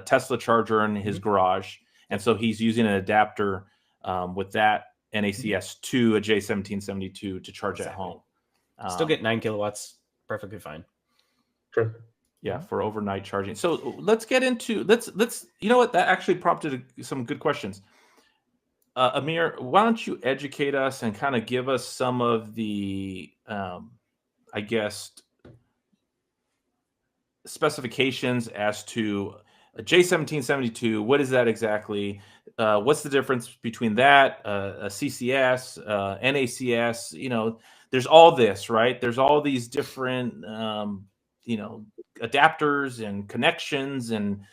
A: Tesla charger in his garage, and so he's using an adapter with that NACS to a J1772 to charge at home.
B: Still get 9 kilowatts, perfectly fine.
C: Sure.
A: Yeah, for overnight charging. So let's get into let's you know what, that actually prompted some good questions. Amir, why don't you educate us and kind of give us some of the I guess specifications as to a J1772. What is that exactly? What's the difference between that, a CCS, NACS? You know, there's all this, right? There's all these different, adapters and connections, and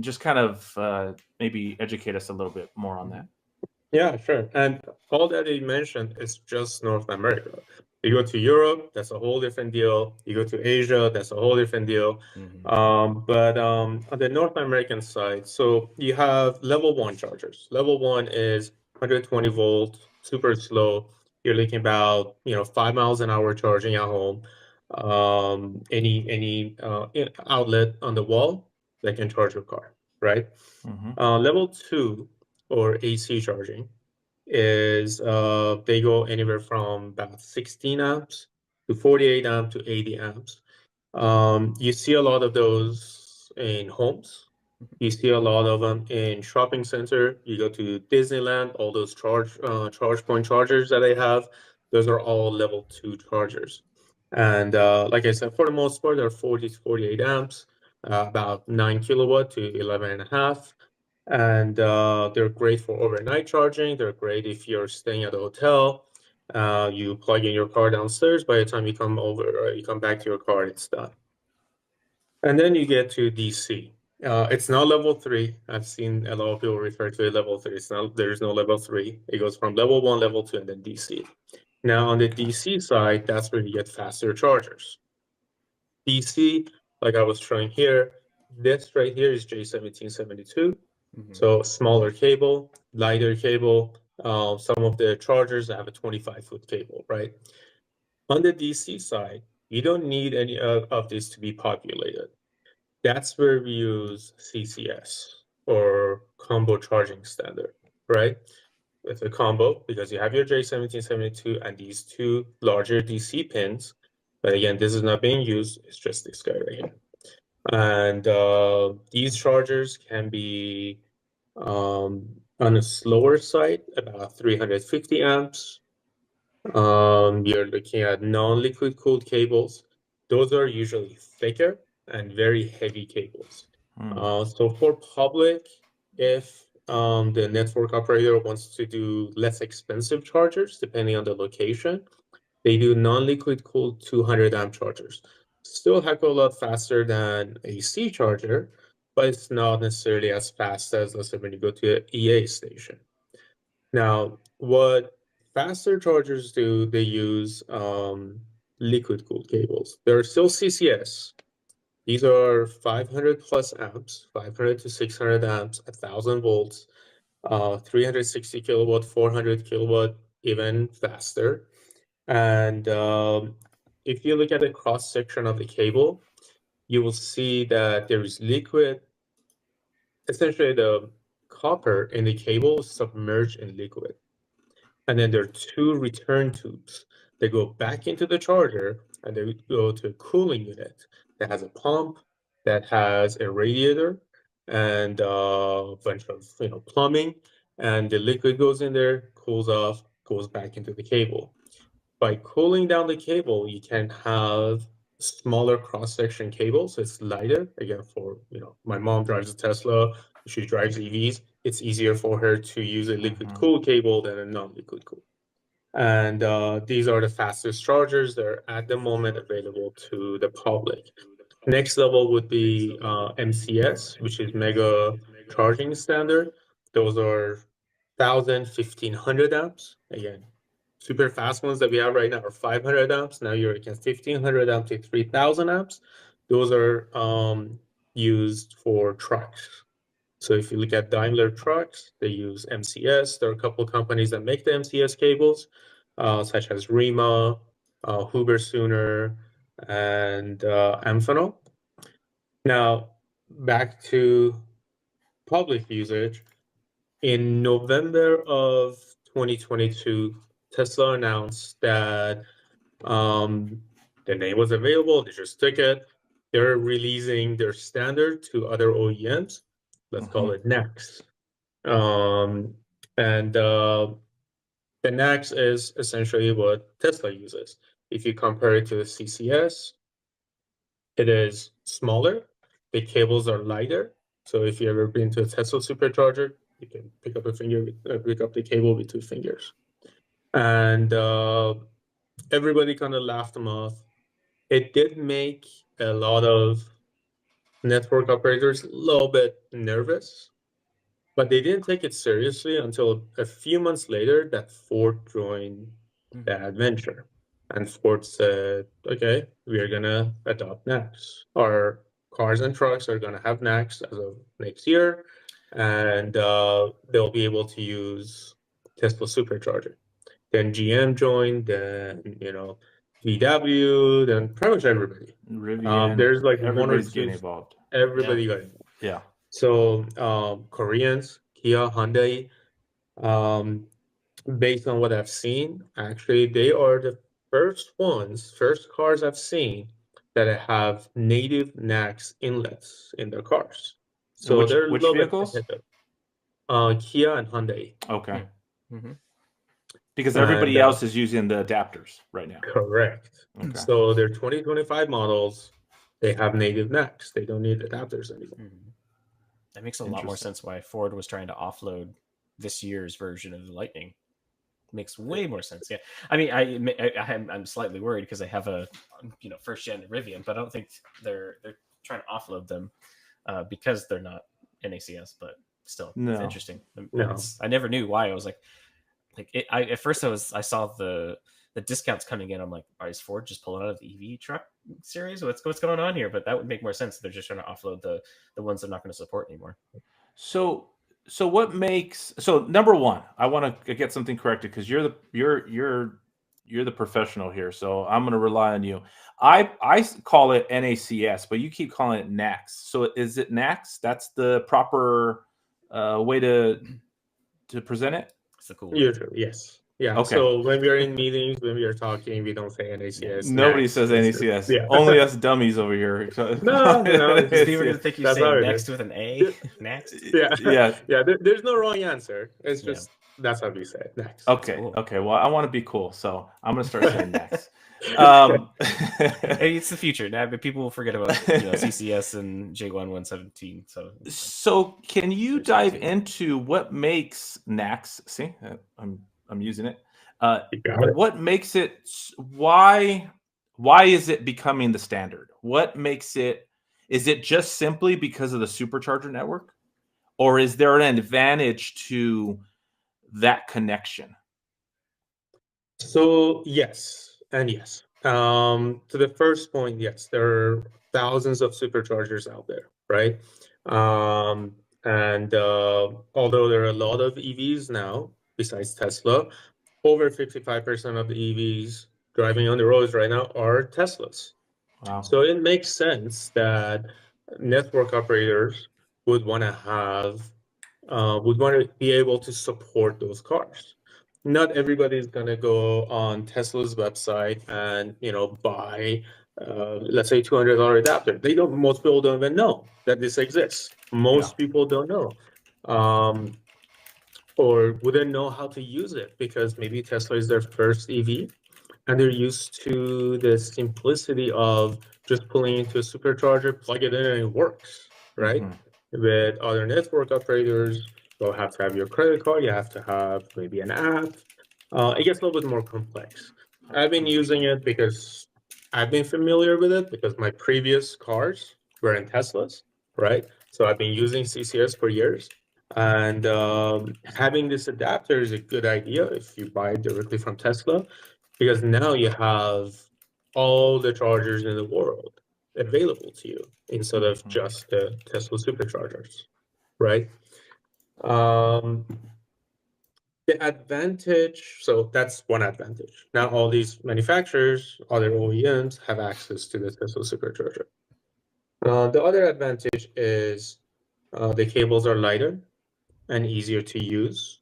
A: just kind of maybe educate us a little bit more on that.
C: Yeah, sure. And all that you mentioned is just North America. You go to Europe, that's a whole different deal. You go to Asia, that's a whole different deal. But on the North American side, so you have level 1 chargers. Level 1 is 120 volt, super slow. You're looking about 5 miles an hour charging at home. Any outlet on the wall that can charge your car, right? Level 2 or AC charging is they go anywhere from about 16 amps to 48 amps to 80 amps. You see a lot of those in homes. You see a lot of them in shopping center. You go to Disneyland, all those charge point chargers that they have, those are all level 2 chargers. And like I said, for the most part, they're 40 to 48 amps, about 9 kilowatt to 11 and a half. And they're great for overnight charging. They're great if you're staying at a hotel. You plug in your car downstairs. By the time you come over, or you come back to your car, it's done. And then you get to DC. It's not level 3. I've seen a lot of people refer to it level 3. There's no level 3. It goes from level 1, level 2, and then DC. Now on the DC side, that's where you get faster chargers. DC, like I was showing here, this right here is J1772. So smaller cable, lighter cable. Some of the chargers have a 25-foot cable, right? On the DC side, you don't need any of this to be populated. That's where we use CCS or combo charging standard, right? With a combo, because you have your J1772 and these 2 larger DC pins. But again, this is not being used. It's just this guy right here. And these chargers can be on a slower side, about 350 amps. You're looking at non-liquid cooled cables. Those are usually thicker and very heavy cables. So for public, if the network operator wants to do less expensive chargers, depending on the location, they do non-liquid cooled 200 amp chargers. Still heck of a lot faster than a AC charger, but it's not necessarily as fast as, let's say, when you go to an EA station. Now, what faster chargers do, they use liquid cooled cables. They're still CCS. These are 500 plus amps, 500 to 600 amps, 1,000 volts, 360 kilowatt, 400 kilowatt, even faster. And if you look at the cross section of the cable, you will see that there is liquid. Essentially, the copper in the cable is submerged in liquid. And then there are 2 return tubes that go back into the charger, and they go to a cooling unit that has a pump, that has a radiator, and a bunch of plumbing, and the liquid goes in there, cools off, goes back into the cable. By cooling down the cable, you can have smaller cross-section cable, so it's lighter. Again, for my mom drives a Tesla, she drives EVs. It's easier for her to use a liquid cooled cable than a non-liquid cooled. And these are the fastest chargers. They're at the moment available to the public. Next level would be MCS, which is mega charging standard. Those are 1,000, 1,500 amps. Again, super fast ones that we have right now are 500 amps. Now you're against 1,500 amps to 3,000 amps. Those are used for trucks. So if you look at Daimler trucks, they use MCS. There are a couple of companies that make the MCS cables, such as Rima, Huber-Suner, and Amphenol. Now, back to public usage. In November of 2022, Tesla announced that the name was available. They just took it. They're releasing their standard to other OEMs. Let's call it NACS. And the NACS is essentially what Tesla uses. If you compare it to the CCS, it is smaller. The cables are lighter. So if you ever been to a Tesla supercharger, you can pick up the cable with 2 fingers. And everybody kind of laughed them off. It did make a lot of network operators a little bit nervous, but they didn't take it seriously until a few months later that Ford joined the adventure. And Ford said, okay, we are going to adopt NACS. Our cars and trucks are going to have NACS as of next year, and they'll be able to use Tesla Supercharger. Then GM joined, then, VW, then pretty much everybody.
A: Rivian,
C: there's like one or
A: everybody's
C: two.
A: getting involved.
C: Everybody got involved.
A: Yeah.
C: So Koreans, Kia, Hyundai, based on what I've seen, actually, they are the first cars I've seen that have native NACS inlets in their cars. So
A: which,
C: they're a
A: which
C: little
A: vehicles?
C: bit ahead of Kia and Hyundai.
A: Okay.
B: Mm-hmm.
A: Because everybody else is using the adapters right now.
C: Correct.
A: Okay.
C: So their 2025 models, they have native NACS. They don't need adapters anymore.
B: Mm-hmm. That makes a lot more sense why Ford was trying to offload this year's version of the Lightning. Makes way more sense. Yeah, I mean, I'm slightly worried because I have a first gen Rivian, but I don't think they're trying to offload them because they're not NACS. But still, it's interesting.
C: No.
B: I never knew why. I was like at first I saw the discounts coming in. I'm like, is Ford just pulling out of the EV truck series? What's going on here? But that would make more sense. They're just trying to offload the ones they're not going to support anymore.
A: So what makes number one, I want to get something corrected because you're the professional here. So I'm going to rely on you. I call it NACS, but you keep calling it NACS. So is it NACS? That's the proper way to present it?
B: It's the cool.
C: Usually, yes. Yeah. Okay. So when we are in meetings, when we are talking, we don't say NACS.
A: Nobody says NACS. Yeah. Only us dummies over here.
C: No.
B: People going to think you say next with an A. Next.
C: Yeah. There's no wrong answer. It's just that's how we say it. Next.
A: Okay. Cool. Okay. Well, I want to be cool, so I'm going to start saying next.
B: It's the future now, but people will forget about CCS and J1117.
A: So can you dive into what makes NACS? See, I'm using it. What makes it? Why is it becoming the standard? What makes it? Is it just simply because of the supercharger network, or is there an advantage to that connection?
C: So yes and yes. To the first point, yes, there are thousands of superchargers out there, right? And although there are a lot of EVs now, besides Tesla, over 55% of the EVs driving on the roads right now are Teslas. Wow. So it makes sense that network operators would want to be able to support those cars. Not everybody is going to go on Tesla's website and buy let's say $200 adapter. Most people don't even know that this exists. Most people don't know. Or wouldn't know how to use it because maybe Tesla is their first EV and they're used to the simplicity of just pulling into a supercharger, plug it in, and it works, right? With other network operators, you'll have to have your credit card, you have to have maybe an app. It gets a little bit more complex. I've been using it because I've been familiar with it because my previous cars were in Teslas, right? So I've been using CCS for years. And having this adapter is a good idea if you buy it directly from Tesla, because now you have all the chargers in the world available to you instead of just the Tesla superchargers, right? The advantage, so that's one advantage. Now all these manufacturers, other OEMs have access to the Tesla supercharger. The other advantage is the cables are lighter and easier to use.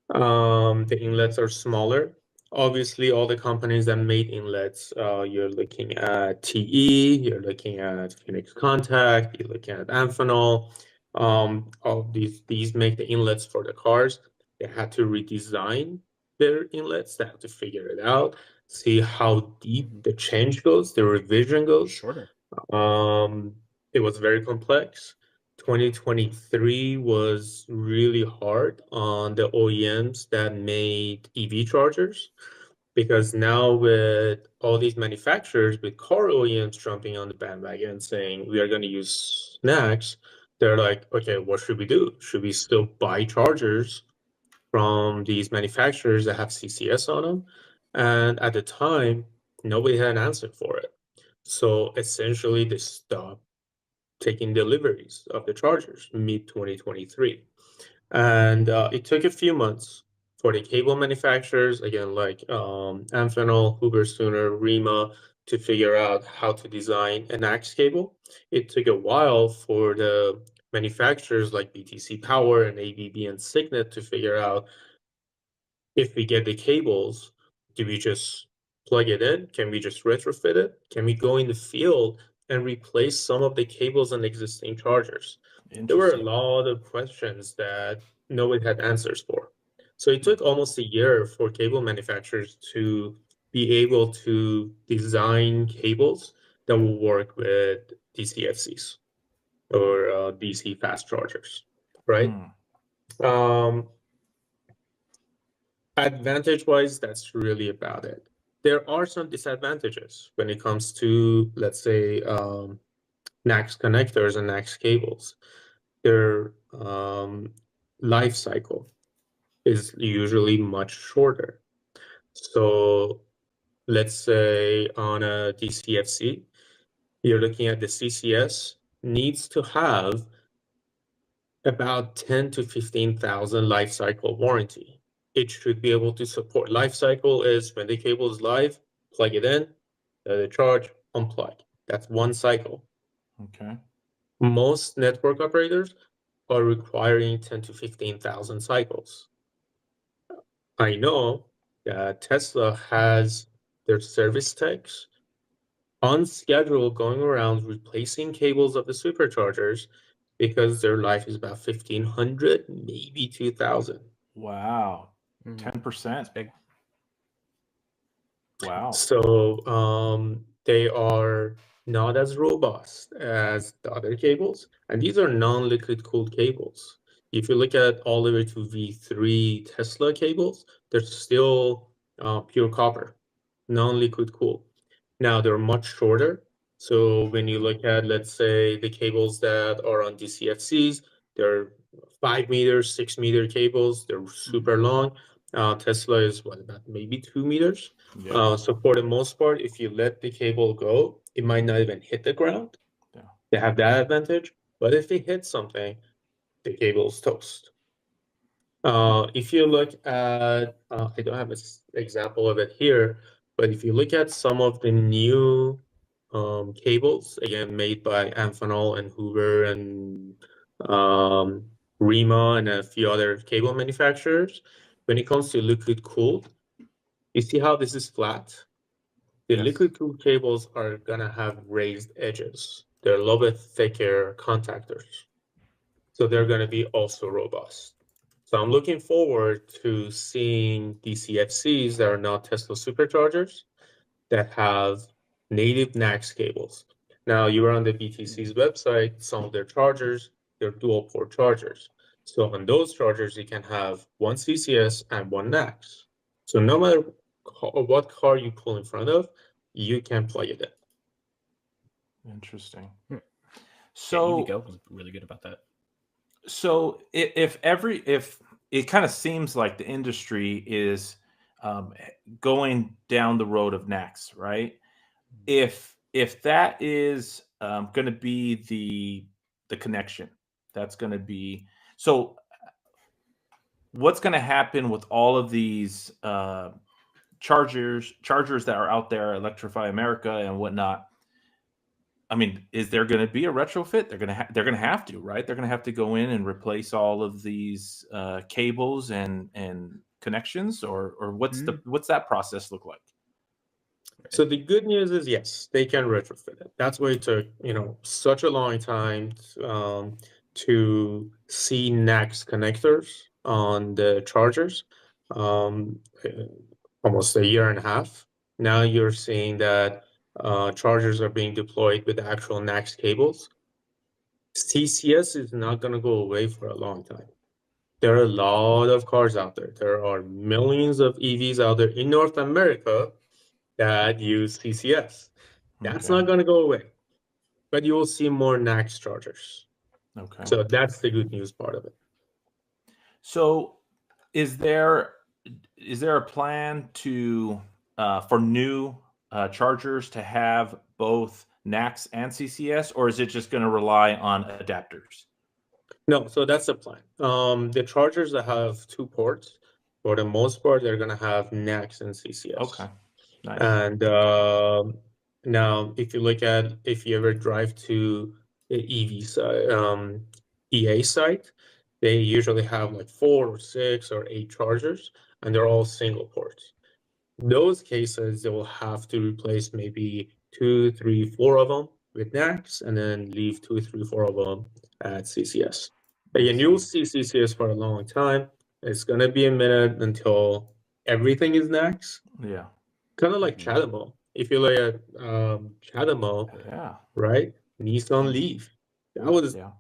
C: The inlets are smaller. Obviously, all the companies that made inlets, you're looking at TE, you're looking at Phoenix Contact, you're looking at Amphenol. All these make the inlets for the cars. They had to redesign their inlets. They had to figure it out, see how deep the change goes, the revision goes.
B: Shorter.
C: It was very complex. 2023 was really hard on the OEMs that made EV chargers because now with all these manufacturers, with car OEMs jumping on the bandwagon saying we are going to use NACS, they're like, okay, what should we do? Should we still buy chargers from these manufacturers that have CCS on them? And at the time, nobody had an answer for it. So essentially, they stopped taking deliveries of the chargers mid 2023. And it took a few months for the cable manufacturers, again, like Amphenol, Huber-Suner, Rima, to figure out how to design an NACS cable. It took a while for the manufacturers like BTC Power and ABB and Signet to figure out if we get the cables, do we just plug it in? Can we just retrofit it? Can we go in the field and replace some of the cables on existing chargers? There were a lot of questions that nobody had answers for. So it took almost a year for cable manufacturers to be able to design cables that will work with DCFCs or DC fast chargers, right? Advantage-wise, that's really about it. There are some disadvantages when it comes to, let's say, NACS connectors and NACS cables. Their life cycle is usually much shorter. So let's say on a DCFC, you're looking at the CCS needs to have about 10 to 15,000 life cycle warranty. It should be able to support. Life cycle is when the cable is live, plug it in, let it charge, unplug. That's one cycle.
A: Okay.
C: Most network operators are requiring 10 to 15,000 cycles. I know that Tesla has their service techs on schedule going around replacing cables of the superchargers because their life is about 1,500, maybe 2,000.
A: Wow. 10%.
B: Big.
A: Wow.
C: So they are not as robust as the other cables. And these are non-liquid cooled cables. If you look at all the way to V3 Tesla cables, they're still pure copper, non-liquid cooled. Now they're much shorter. So when you look at, let's say, the cables that are on DCFCs, they're 5 meters, 6 meter cables. They're super long. Tesla is what, about maybe 2 meters.
A: Yeah.
C: So for the most part, if you let the cable go, it might not even hit the ground.
A: Yeah.
C: They have that advantage. But if it hits something, the cable's toast. If you look at, I don't have an example of it here, but if you look at some of the new cables, again, made by Amphenol and Hoover and Rima and a few other cable manufacturers, when it comes to liquid cooled, you see how this is flat? The
A: Yes.
C: liquid cooled cables are gonna have raised edges. They're a little bit thicker contactors. So they're going to be also robust. So I'm looking forward to seeing DCFCs that are not Tesla superchargers that have native NACS cables. Now, you were on the BTC's website, some of their chargers, they're dual port chargers. So on those chargers, you can have one CCS and one NACS. So no matter what car you pull in front of, you can plug it in.
A: Interesting.
B: Yeah,
A: So
B: EVgo was really good about that.
A: So if it kind of seems like the industry is going down the road of NACS, right? If that is going to be the connection, that's going to be so. What's going to happen with all of these chargers that are out there, Electrify America and whatnot? I mean, is there going to be a retrofit? They're going to have to, right? They're going to have to go in and replace all of these cables and connections, or what's that process look like?
C: So the good news is, yes, they can retrofit it. That's why it took, such a long time to see NACS connectors on the chargers, almost a year and a half. Now you're seeing that chargers are being deployed with actual NACS cables. CCS is not going to go away for a long time. There are a lot of cars out there. There are millions of EVs out there in North America that use CCS. That's not going to go away, but you will see more NACS chargers.
A: Okay.
C: So that's the good news part of it.
A: So is there a plan to for new chargers to have both NACS and CCS, or is it just going to rely on adapters?
C: No, so that's the plan. The chargers that have two ports, for the most part, they're going to have NACS and CCS.
A: Okay, nice.
C: And now, if you ever drive to the EV side, EA site, they usually have like 4 or 6 or 8 chargers, and they're all single ports. Those cases, they will have to replace maybe 2, 3, 4 of them with NACS, and then leave 2, 3, 4 of them at CCS. Again, you'll see CCS for a long time. It's gonna be a minute until everything is NACS.
A: Yeah.
C: Kind of like CHAdeMO. If you look at CHAdeMO,
A: Yeah.
C: right? Nissan Leaf. That was,
A: Yeah.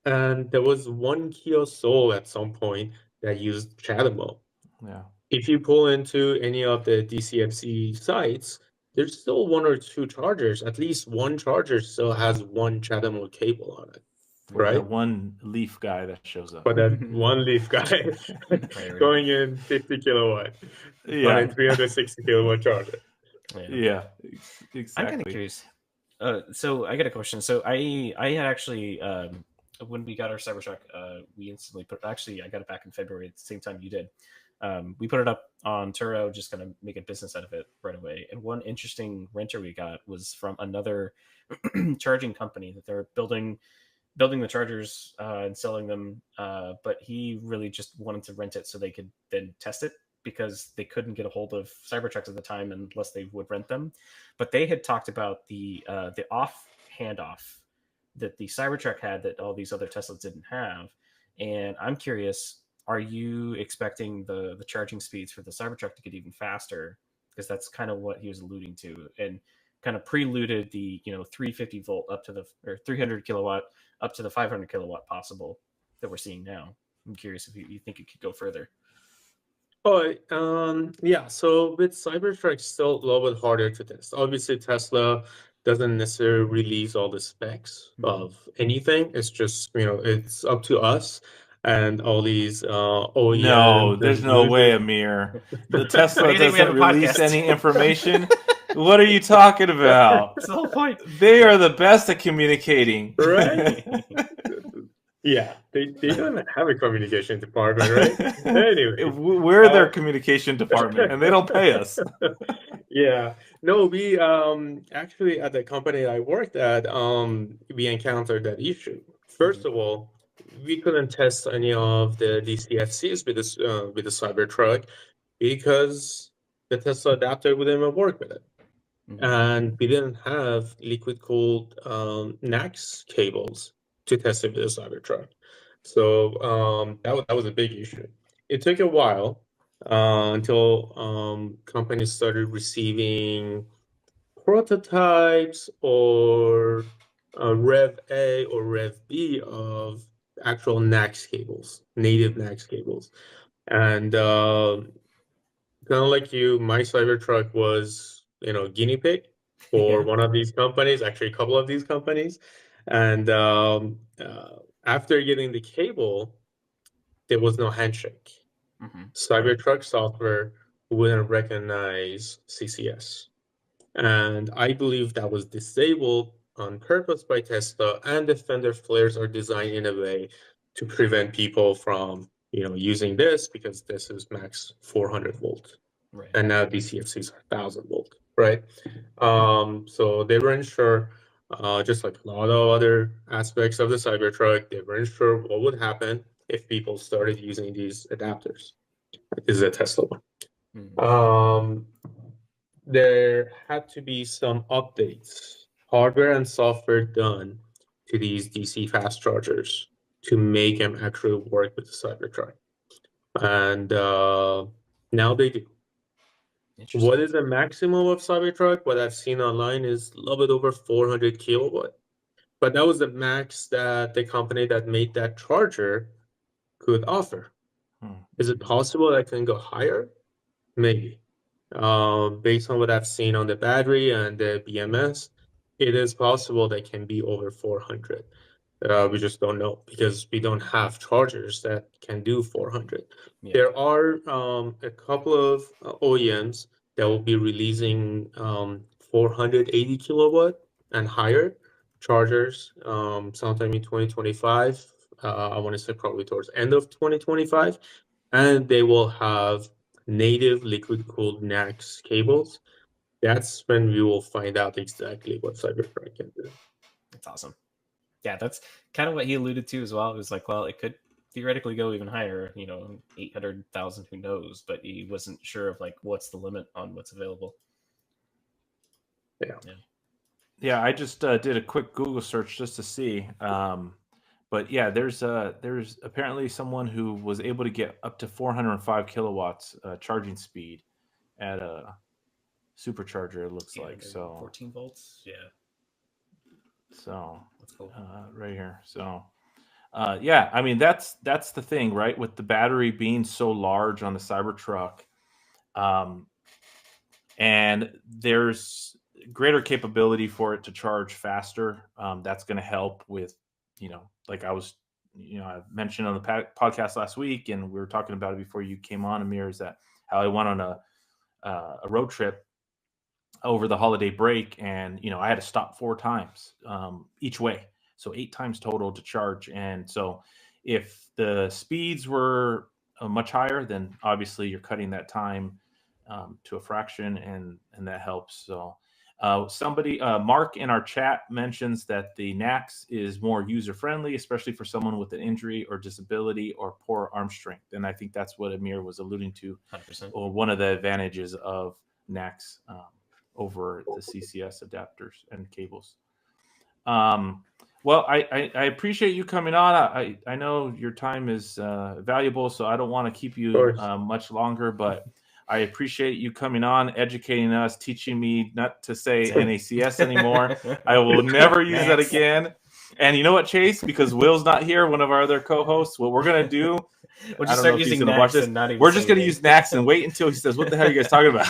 C: and there was one Kia Soul at some point that used CHAdeMO.
A: Yeah.
C: If you pull into any of the DCFC sites, there's still 1 or 2 chargers. At least one charger still has one CHAdeMO cable on it,
A: For
C: right?
A: that one Leaf guy that shows up.
C: For that one Leaf guy going in 50 kilowatt on a 360 kilowatt charger.
A: Yeah, exactly.
B: I'm kind of curious. So I got a question. So I had actually when we got our Cybertruck, we instantly put. Actually, I got it back in February at the same time you did. We put it up on Turo, just kind of make a business out of it right away. And one interesting renter we got was from another charging company that they're building the chargers and selling them. But he really just wanted to rent it so they could then test it, because they couldn't get a hold of Cybertrucks at the time unless they would rent them. But they had talked about the handoff that the Cybertruck had that all these other Teslas didn't have. And I'm curious, are you expecting the charging speeds for the Cybertruck to get even faster? Because that's kind of what he was alluding to, and kind of preluded the 350 volt up to the, or 300 kilowatt up to the 500 kilowatt possible that we're seeing now. I'm curious if you think it could go further.
C: Oh, yeah. So with Cybertruck, still a little bit harder to test. Obviously, Tesla doesn't necessarily release all the specs of anything. It's just, it's up to us and all these OEMs.
A: No, there's no way, Amir. The Tesla doesn't release any information. What are you talking about?
B: That's the whole point.
A: They are the best at communicating.
C: Right? Yeah, they don't have a communication department, right? Anyway,
A: we're their communication department, and they don't pay us.
C: Yeah, no, we actually at the company I worked at, we encountered that issue. First of all, we couldn't test any of the DCFCs with the Cybertruck because the Tesla adapter wouldn't even work with it. And we didn't have liquid cooled NACS cables to test it with the Cybertruck. So that was a big issue. It took a while until companies started receiving prototypes or Rev A or Rev B of actual NACS cables, native NACS cables. And kind of like you, my Cybertruck was, guinea pig for one of these companies, actually a couple of these companies. And after getting the cable, there was no handshake. Cybertruck software wouldn't recognize CCS. And I believe that was disabled on purpose by Tesla, and the fender flares are designed in a way to prevent people from, using this, because this is max 400 volt.
B: Right.
C: And now DCFCs are 1000 volt, right? So they weren't sure, just like a lot of other aspects of the Cybertruck, they weren't sure what would happen if people started using these adapters. This is a Tesla one. There had to be some updates, hardware and software done to these DC fast chargers to make them actually work with the Cybertruck. And now they do. What is the maximum of Cybertruck? What I've seen online is a little bit over 400 kilowatt. But that was the max that the company that made that charger could offer. Is it possible that it can go higher? Maybe. Based on what I've seen on the battery and the BMS, it is possible they can be over 400. We just don't know because we don't have chargers that can do 400. Yeah. There are a couple of OEMs that will be releasing 480 kilowatt and higher chargers sometime in 2025. I want to say probably towards end of 2025. And they will have native liquid-cooled NACS cables. That's when we will find out exactly what Cybertruck can do.
B: That's awesome. Yeah, that's kind of what he alluded to as well. It was like, well, it could theoretically go even higher, 800,000, who knows? But he wasn't sure of like what's the limit on what's available.
A: Yeah. I just did a quick Google search just to see. But yeah, there's apparently someone who was able to get up to 405 kilowatts charging speed at a supercharger. It looks like
B: 14 volts. Yeah.
A: So
B: that's cool.
A: Right here. So yeah, I mean that's the thing, right? With the battery being so large on the Cybertruck, and there's greater capability for it to charge faster. That's going to help with, like I was, I mentioned on the podcast last week, and we were talking about it before you came on, Amir, is that how I went on a road trip over the holiday break, and I had to stop 4 times each way, so 8 times total to charge. And so if the speeds were much higher, then obviously you're cutting that time to a fraction, and that helps. So somebody, Mark in our chat, mentions that the NACS is more user friendly, especially for someone with an injury or disability or poor arm strength. And I think that's what Amir was alluding to.
B: 100%.
A: Or one of the advantages of NACS over the CCS adapters and cables. Well, I appreciate you coming on. I know your time is valuable, so I don't want to keep you much longer, but I appreciate you coming on, educating us, teaching me not to say NACS anymore. I will never use that again. And you know what, Chase? Because Will's not here, one of our other co-hosts, what we're going to do,
B: we'll just start using NACS and not even
A: we're just going to use NACS and wait until he says, what the hell are you guys talking about?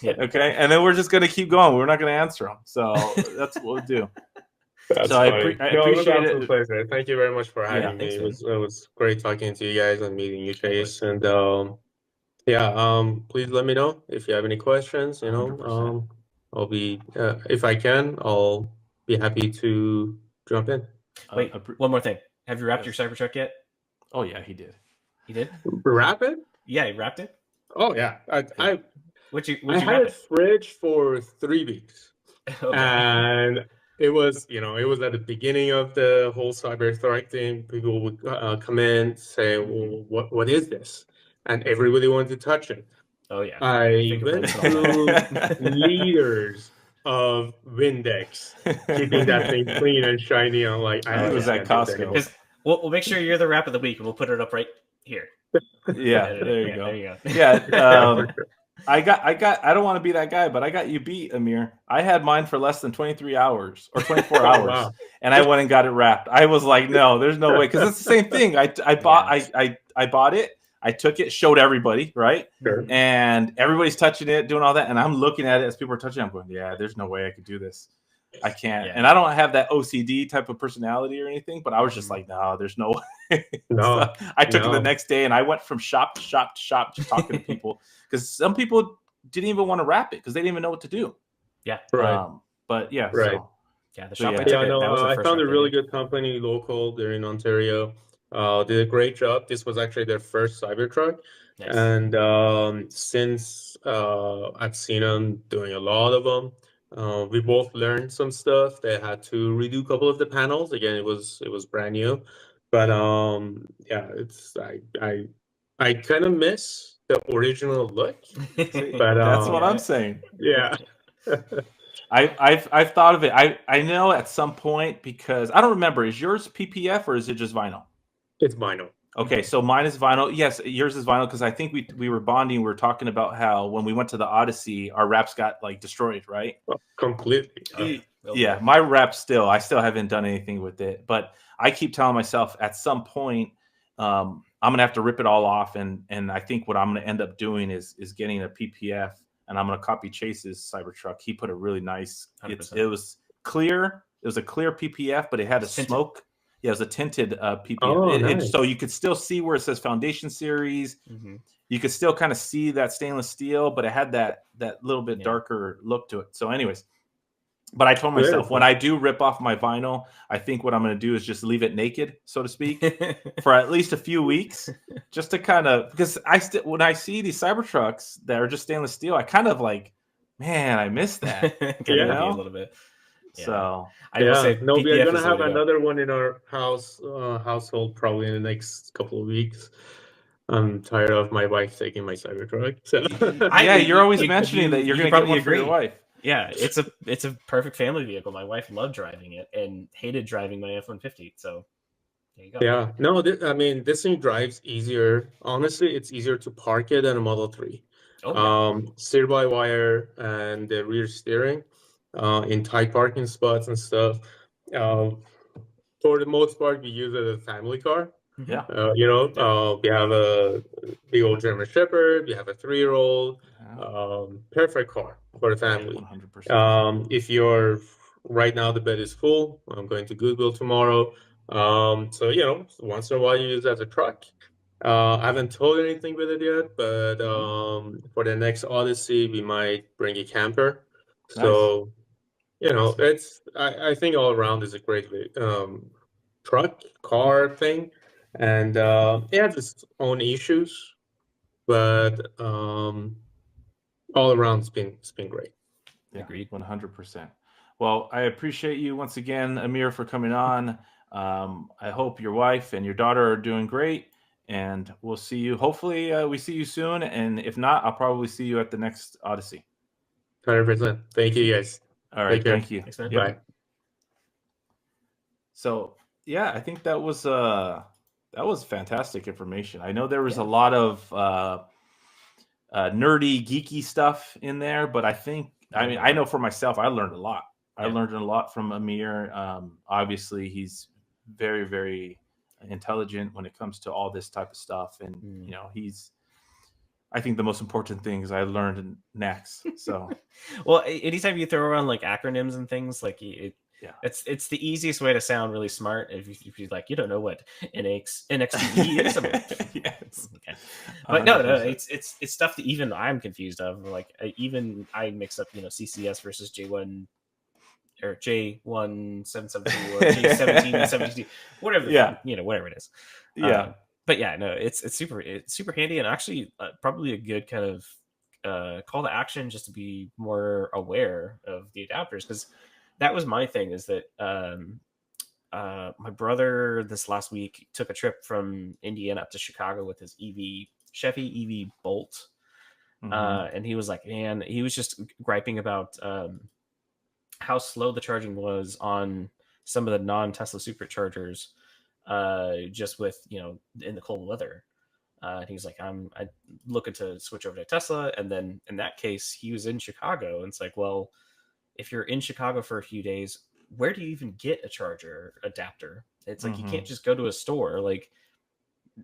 A: Okay? And then we're just going to keep going. We're not going to answer them. So that's what we'll do.
C: That's
A: so
C: funny.
A: I appreciate it.
C: Pleasure. Thank you very much for having me. It was great talking to you guys and meeting you, Chase. And please let me know if you have any questions. I'll be if I can, I'll be happy to jump in.
B: Wait, one more thing. Have you wrapped your Cybertruck yet?
A: Oh yeah, he did.
B: He did?
C: Wrap it?
B: Yeah, he wrapped it.
C: Oh yeah, I
B: had
C: a fridge for 3 weeks, and it was at the beginning of the whole Cybertruck thing. People would come in, say, "Well, what is this?" And everybody wanted to touch it.
B: Oh yeah,
C: I went through liters of Windex, keeping that thing clean and shiny. I'm like,
A: I was at Costco.
B: we'll make sure you're the wrap of the week, and we'll put it up right here.
A: Yeah, there you go.
B: There you go.
A: Yeah, I don't want to be that guy, but I got you beat, Amir. I had mine for less than 23 hours or 24 hours,
C: Wow.
A: and I went and got it wrapped. I was like, no, there's no way, because it's the same thing. I bought it, I took it, showed everybody, right?
C: Sure.
A: And everybody's touching it, doing all that, and I'm looking at it as people are touching it. I'm going, yeah, there's no way I could do this. I can't.
B: Yeah.
A: And I don't have that OCD type of personality or anything, but I was just like, no, there's no way.
C: No,
A: So I took it the next day, and I went from shop to shop to shop, just talking to people, because some people didn't even want to wrap it because they didn't even know what to do.
B: Yeah.
C: Right.
A: But yeah.
C: Right.
A: So,
B: Yeah, the shop
A: yeah.
B: I took
C: Yeah,
B: it,
C: no,
B: that was the
C: I
B: first
C: found a
B: wrap
C: really
B: they did.
C: good company local. They're in Ontario. Did a great job. This was actually their first Cybertruck.
B: Nice.
C: And since I've seen them doing a lot of them, we both learned some stuff. They had to redo a couple of the panels. Again, it was brand new. But yeah, it's I kind of miss the original look. But
A: That's what I'm saying.
C: yeah.
A: I've thought of it. I know at some point, because I don't remember, is yours PPF or is it just vinyl?
C: It's vinyl.
A: Okay, so mine is vinyl. Yes, yours is vinyl, because I think we were bonding. We were talking about how when we went to the Odyssey, our wraps got like destroyed, right?
C: Completely.
A: Yeah, my wrap I still haven't done anything with it, but I keep telling myself at some point I'm gonna have to rip it all off, and I think what I'm gonna end up doing is getting a PPF, and I'm gonna copy Chase's Cybertruck. He put a really nice. It was clear. It was a clear PPF, but it had a smoke. Yeah, it was a tinted PPF.
C: Oh, nice.
A: So you could still see where it says Foundation Series.
B: Mm-hmm.
A: You could still kind of see that stainless steel, but it had that little bit darker look to it. So anyways, but I told myself, when I do rip off my vinyl, I think what I'm going to do is just leave it naked, so to speak, for at least a few weeks, just to kind of, because when I see these Cybertrucks that are just stainless steel, I kind of like, man, I miss that.
B: You know? A little bit. Yeah.
A: So
B: I will say,
C: no, we are gonna have
B: to
C: another one in our household probably in the next couple of weeks. I'm tired of my wife taking my Cybertruck. So
A: yeah, you're always mentioning that you're going to get one for your wife.
B: Yeah, it's a perfect family vehicle. My wife loved driving it and hated driving my F-150. So there you go.
C: Yeah, no, I mean, this thing drives easier. Honestly, it's easier to park it than a Model 3. Steer-by-wire and the rear steering in tight parking spots and stuff. For the most part, we use it as a family car.
A: Yeah.
C: We have a big old German Shepherd. We have a 3-year-old. Perfect car for the family. 100%. If you're right now, the bed is full. I'm going to Goodwill tomorrow. So once in a while you use it as a truck. I haven't told anything with it yet, but for the next Odyssey, we might bring a camper. Nice. So it's I think all around is a great truck car thing, and it has its own issues, but all around it's been great.
A: Yeah, agreed. 100%. Well, I appreciate you once again, Amir, for coming on. I hope your wife and your daughter are doing great, and we'll see you. Hopefully, we see you soon, and if not, I'll probably see you at the next Odyssey.
C: 100%. Thank you, guys.
A: All right, thank you.
B: Thanks, man.
C: Bye.
A: So, yeah, I think that was fantastic information. I know there was a lot of nerdy, geeky stuff in there, but I know for myself, I learned a lot. I learned a lot from Amir. Obviously, he's very, very intelligent when it comes to all this type of stuff, and I think the most important thing is I learned in NACS. So,
B: well, anytime you throw around like acronyms and things, like it's the easiest way to sound really smart. If you like, you don't know what NXTE is. Okay. But no, it's stuff that even I'm confused of. Like even I mix up CCS versus J1 or J1772 or J1772, whatever. Whatever it is.
A: Yeah.
B: But yeah, no, it's super handy, and actually probably a good kind of call to action just to be more aware of the adapters, because that was my thing, is that my brother this last week took a trip from Indiana up to Chicago with his Chevy EV Bolt, and he was like, man, he was just griping about how slow the charging was on some of the non-Tesla superchargers. just with, in the cold weather. And he's like, I'm looking to switch over to Tesla. And then in that case, he was in Chicago. And it's like, well, if you're in Chicago for a few days, where do you even get a charger adapter? It's like, you can't just go to a store. Like,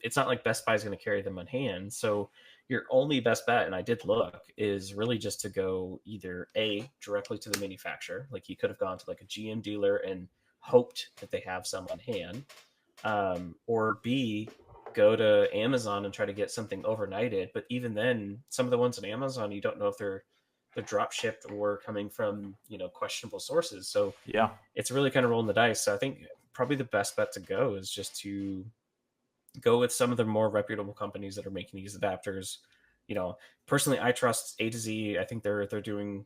B: it's not like Best Buy is going to carry them on hand. So your only best bet, and I did look, is really just to go either directly to the manufacturer. Like, you could have gone to like a GM dealer and hoped that they have some on hand, or B, go to Amazon and try to get something overnighted. But even then, some of the ones on Amazon, you don't know if they're drop shipped or coming from questionable sources. So
A: Yeah.
B: it's really kind of rolling the dice. So I think probably the best bet to go is just to go with some of the more reputable companies that are making these adapters. Personally, I trust A to Z. I think they're doing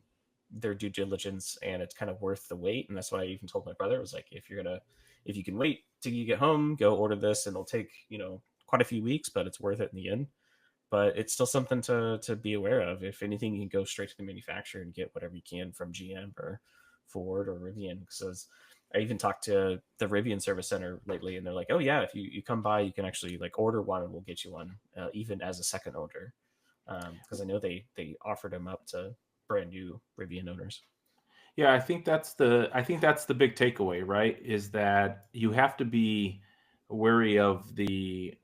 B: their due diligence, and it's kind of worth the wait. And that's why I even told my brother, I was like, if you can wait till you get home, go order this, and it'll take quite a few weeks, but it's worth it in the end. But it's still something to be aware of. If anything, you can go straight to the manufacturer and get whatever you can from GM or Ford or Rivian. Because I even talked to the Rivian service center lately, and they're like, "Oh yeah, if you come by, you can actually like order one, and we'll get you one, even as a second order." Because I know they offered them up to brand new Rivian owners.
A: Yeah, I think that's the big takeaway, right? Is that you have to be wary of the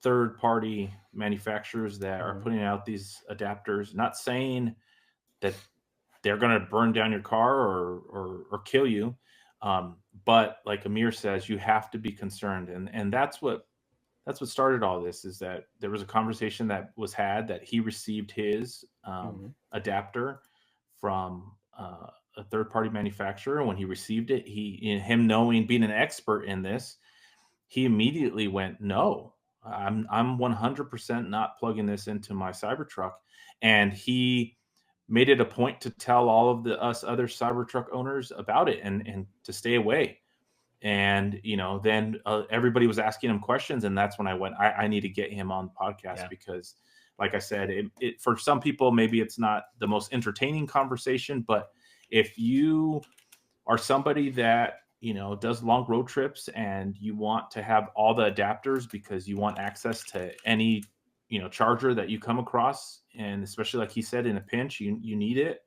A: third party manufacturers that are putting out these adapters. Not saying that they're going to burn down your car or kill you, but like Amir says, you have to be concerned, and that's what started all this. Is that there was a conversation that was had that he received his adapter from a third party manufacturer. And when he received it, him knowing, being an expert in this, he immediately went, no, I'm 100% not plugging this into my Cybertruck. And he made it a point to tell all of us other Cybertruck owners about it and to stay away. And then everybody was asking him questions, and that's when I went, I need to get him on the podcast. Because like I said, it for some people maybe it's not the most entertaining conversation, but if you are somebody that does long road trips and you want to have all the adapters because you want access to any charger that you come across, and especially like he said, in a pinch you need it,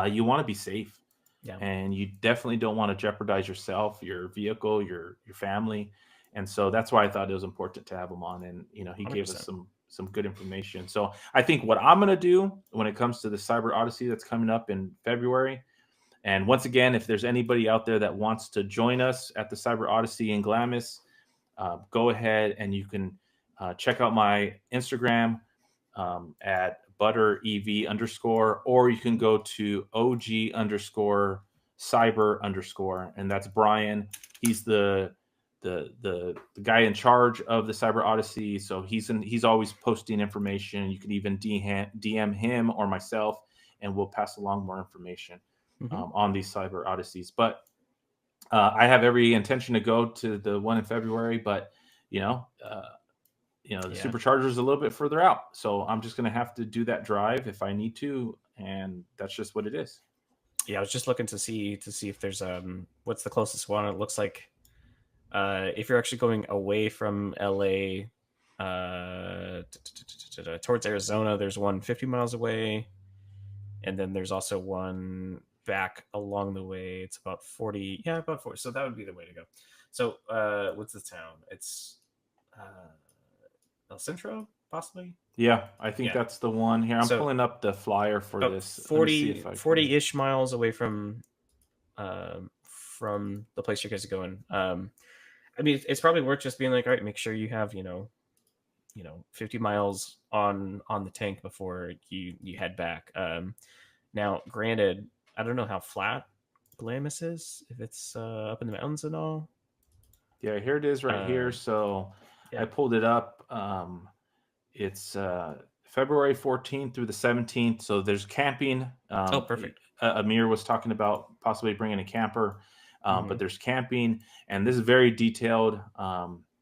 A: you want to be safe.
B: Yeah.
A: And you definitely don't want to jeopardize yourself, your vehicle, your family. And so that's why I thought it was important to have him on. And he
B: 100%.
A: gave us some good information. So I think what I'm going to do when it comes to the Cyber Odyssey that's coming up in February, and once again, if there's anybody out there that wants to join us at the Cyber Odyssey in Glamis, go ahead and you can check out my Instagram at butterev_, or you can go to OG_cyber_, and that's Brian. He's the guy in charge of the Cyber Odyssey. So he's always posting information. You can even DM him or myself, and we'll pass along more information on these Cyber Odysseys. But I have every intention to go to the one in February, but the Supercharger is a little bit further out, so I'm just going to have to do that drive if I need to, and that's just what it is.
B: Yeah, I was just looking to see if there's what's the closest one. It looks like if you're actually going away from LA towards Arizona, there's one 50 miles away, and then there's also one back along the way. It's about 40. Yeah, about 40. So that would be the way to go. So what's the town? It's El Centro, possibly.
A: Yeah, I think that's the one here. I'm pulling up the flyer for this.
B: 40-ish miles away from the place you guys are going. I mean, it's probably worth just being like, all right, make sure you have 50 miles on the tank before you head back. Now, granted, I don't know how flat Glamis is, if it's up in the mountains and all.
A: Yeah, here it is right here. So I pulled it up. It's February 14th through the 17th. So there's camping.
B: Perfect.
A: Amir was talking about possibly bringing a camper, but there's camping, and this is very detailed.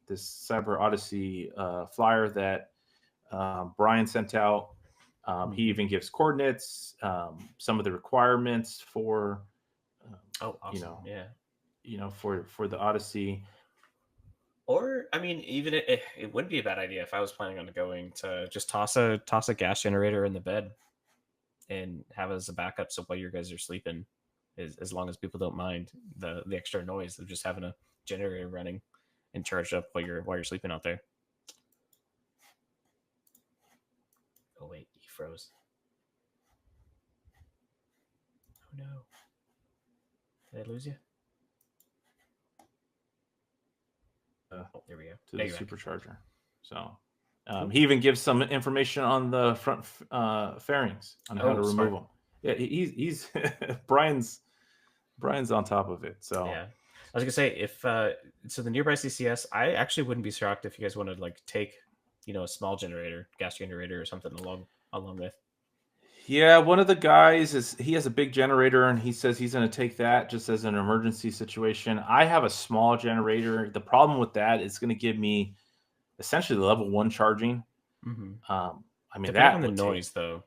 A: This Cyber Odyssey flyer that Brian sent out. He even gives coordinates, some of the requirements for,
B: awesome.
A: for the Odyssey.
B: Or I mean, even it wouldn't be a bad idea if I was planning on going to just toss a gas generator in the bed and have it as a backup. So while you guys are sleeping, as long as people don't mind the extra noise of just having a generator running and charged up while you're sleeping out there. Oh wait, he froze. Oh no! Did I lose you? Oh, there we go.
A: To
B: There
A: the
B: you're back.
A: supercharger. So he even gives some information on the front fairings on how to remove them. Yeah, he's Brian's on top of it. So
B: yeah, I was gonna say if so the nearby CCS, I actually wouldn't be shocked if you guys wanted to like take a small generator, gas generator or something along with.
A: yeah, one of the guys he has a big generator and he says he's going to take that just as an emergency situation. I have a small generator. The problem with that is going to give me essentially level 1 charging.
B: Mm-hmm.
A: I mean,
B: depending
A: that
B: on the noise though.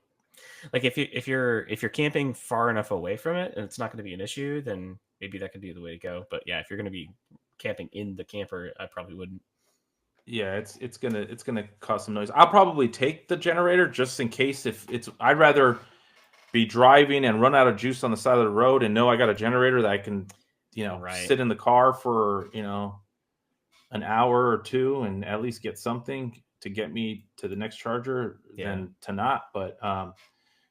B: Like if you're camping far enough away from it and it's not going to be an issue, then maybe that could be the way to go. But yeah, if you're going to be camping in the camper, I probably wouldn't.
A: Yeah, it's gonna cause some noise. I'll probably take the generator just in case. If it's, I'd rather be driving and run out of juice on the side of the road and know I got a generator that I can,
B: Right.
A: sit in the car for an hour or two and at least get something to get me to the next charger than to not. But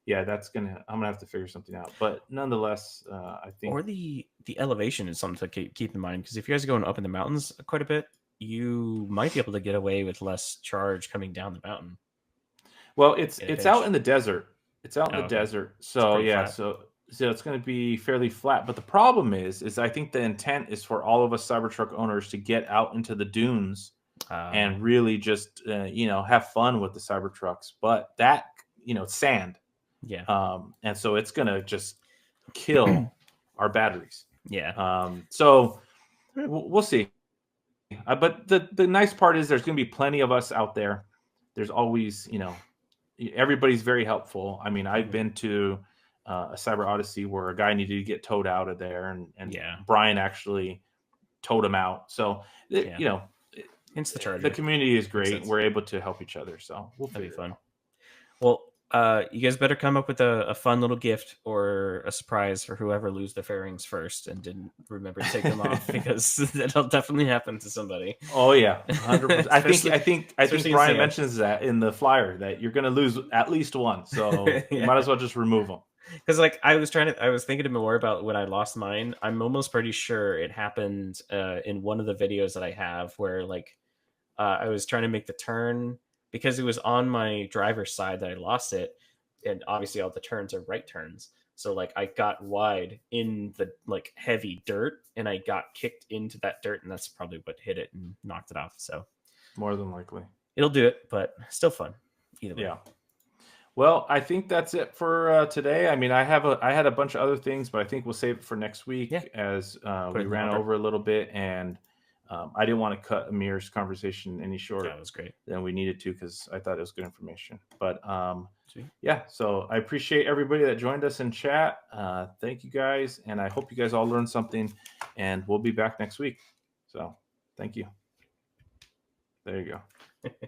A: yeah, I'm gonna have to figure something out. But nonetheless, I think.
B: Or the elevation is something to keep in mind, because if you guys are going up in the mountains quite a bit, you might be able to get away with less charge coming down the mountain.
A: Well, it's out in the desert. It's out in the
B: okay.
A: desert. So yeah,
B: flat.
A: so it's going to be fairly flat. But the problem is I think the intent is for all of us Cybertruck owners to get out into the dunes and really just have fun with the Cybertrucks. But that it's sand.
B: Yeah.
A: And so it's going to just kill our batteries.
B: Yeah.
A: So we'll see. But the nice part is there's going to be plenty of us out there. There's always, everybody's very helpful. I mean, I've been to a Cyber Odyssey where a guy needed to get towed out of there, and Brian actually towed him out. So,
B: Hence the charger.
A: The community is great. We're able to help each other. So
B: that'll be fun. Well, you guys better come up with a fun little gift or a surprise for whoever lose their fairings first and didn't remember to take them off, because that'll definitely happen to somebody.
A: Oh yeah, 100%. I think Brian mentions that in the flyer that you're going to lose at least one, so you might as well just remove them.
B: Because like I was thinking more about when I lost mine. I'm almost pretty sure it happened in one of the videos that I have where like I was trying to make the turn, because it was on my driver's side that I lost it, and obviously all the turns are right turns. So like I got wide in the like heavy dirt, and I got kicked into that dirt, and that's probably what hit it and knocked it off. So
A: more than likely,
B: it'll do it, but still fun either way.
A: Yeah. Well, I think that's it for today. I mean, I had a bunch of other things, but I think we'll save it for next week as we ran over a little bit, and I didn't want to cut Amir's conversation any shorter.
B: That was great
A: than we needed to, because I thought it was good information. But yeah, so I appreciate everybody that joined us in chat. Thank you guys, and I hope you guys all learned something. And we'll be back next week. So thank you. There you go.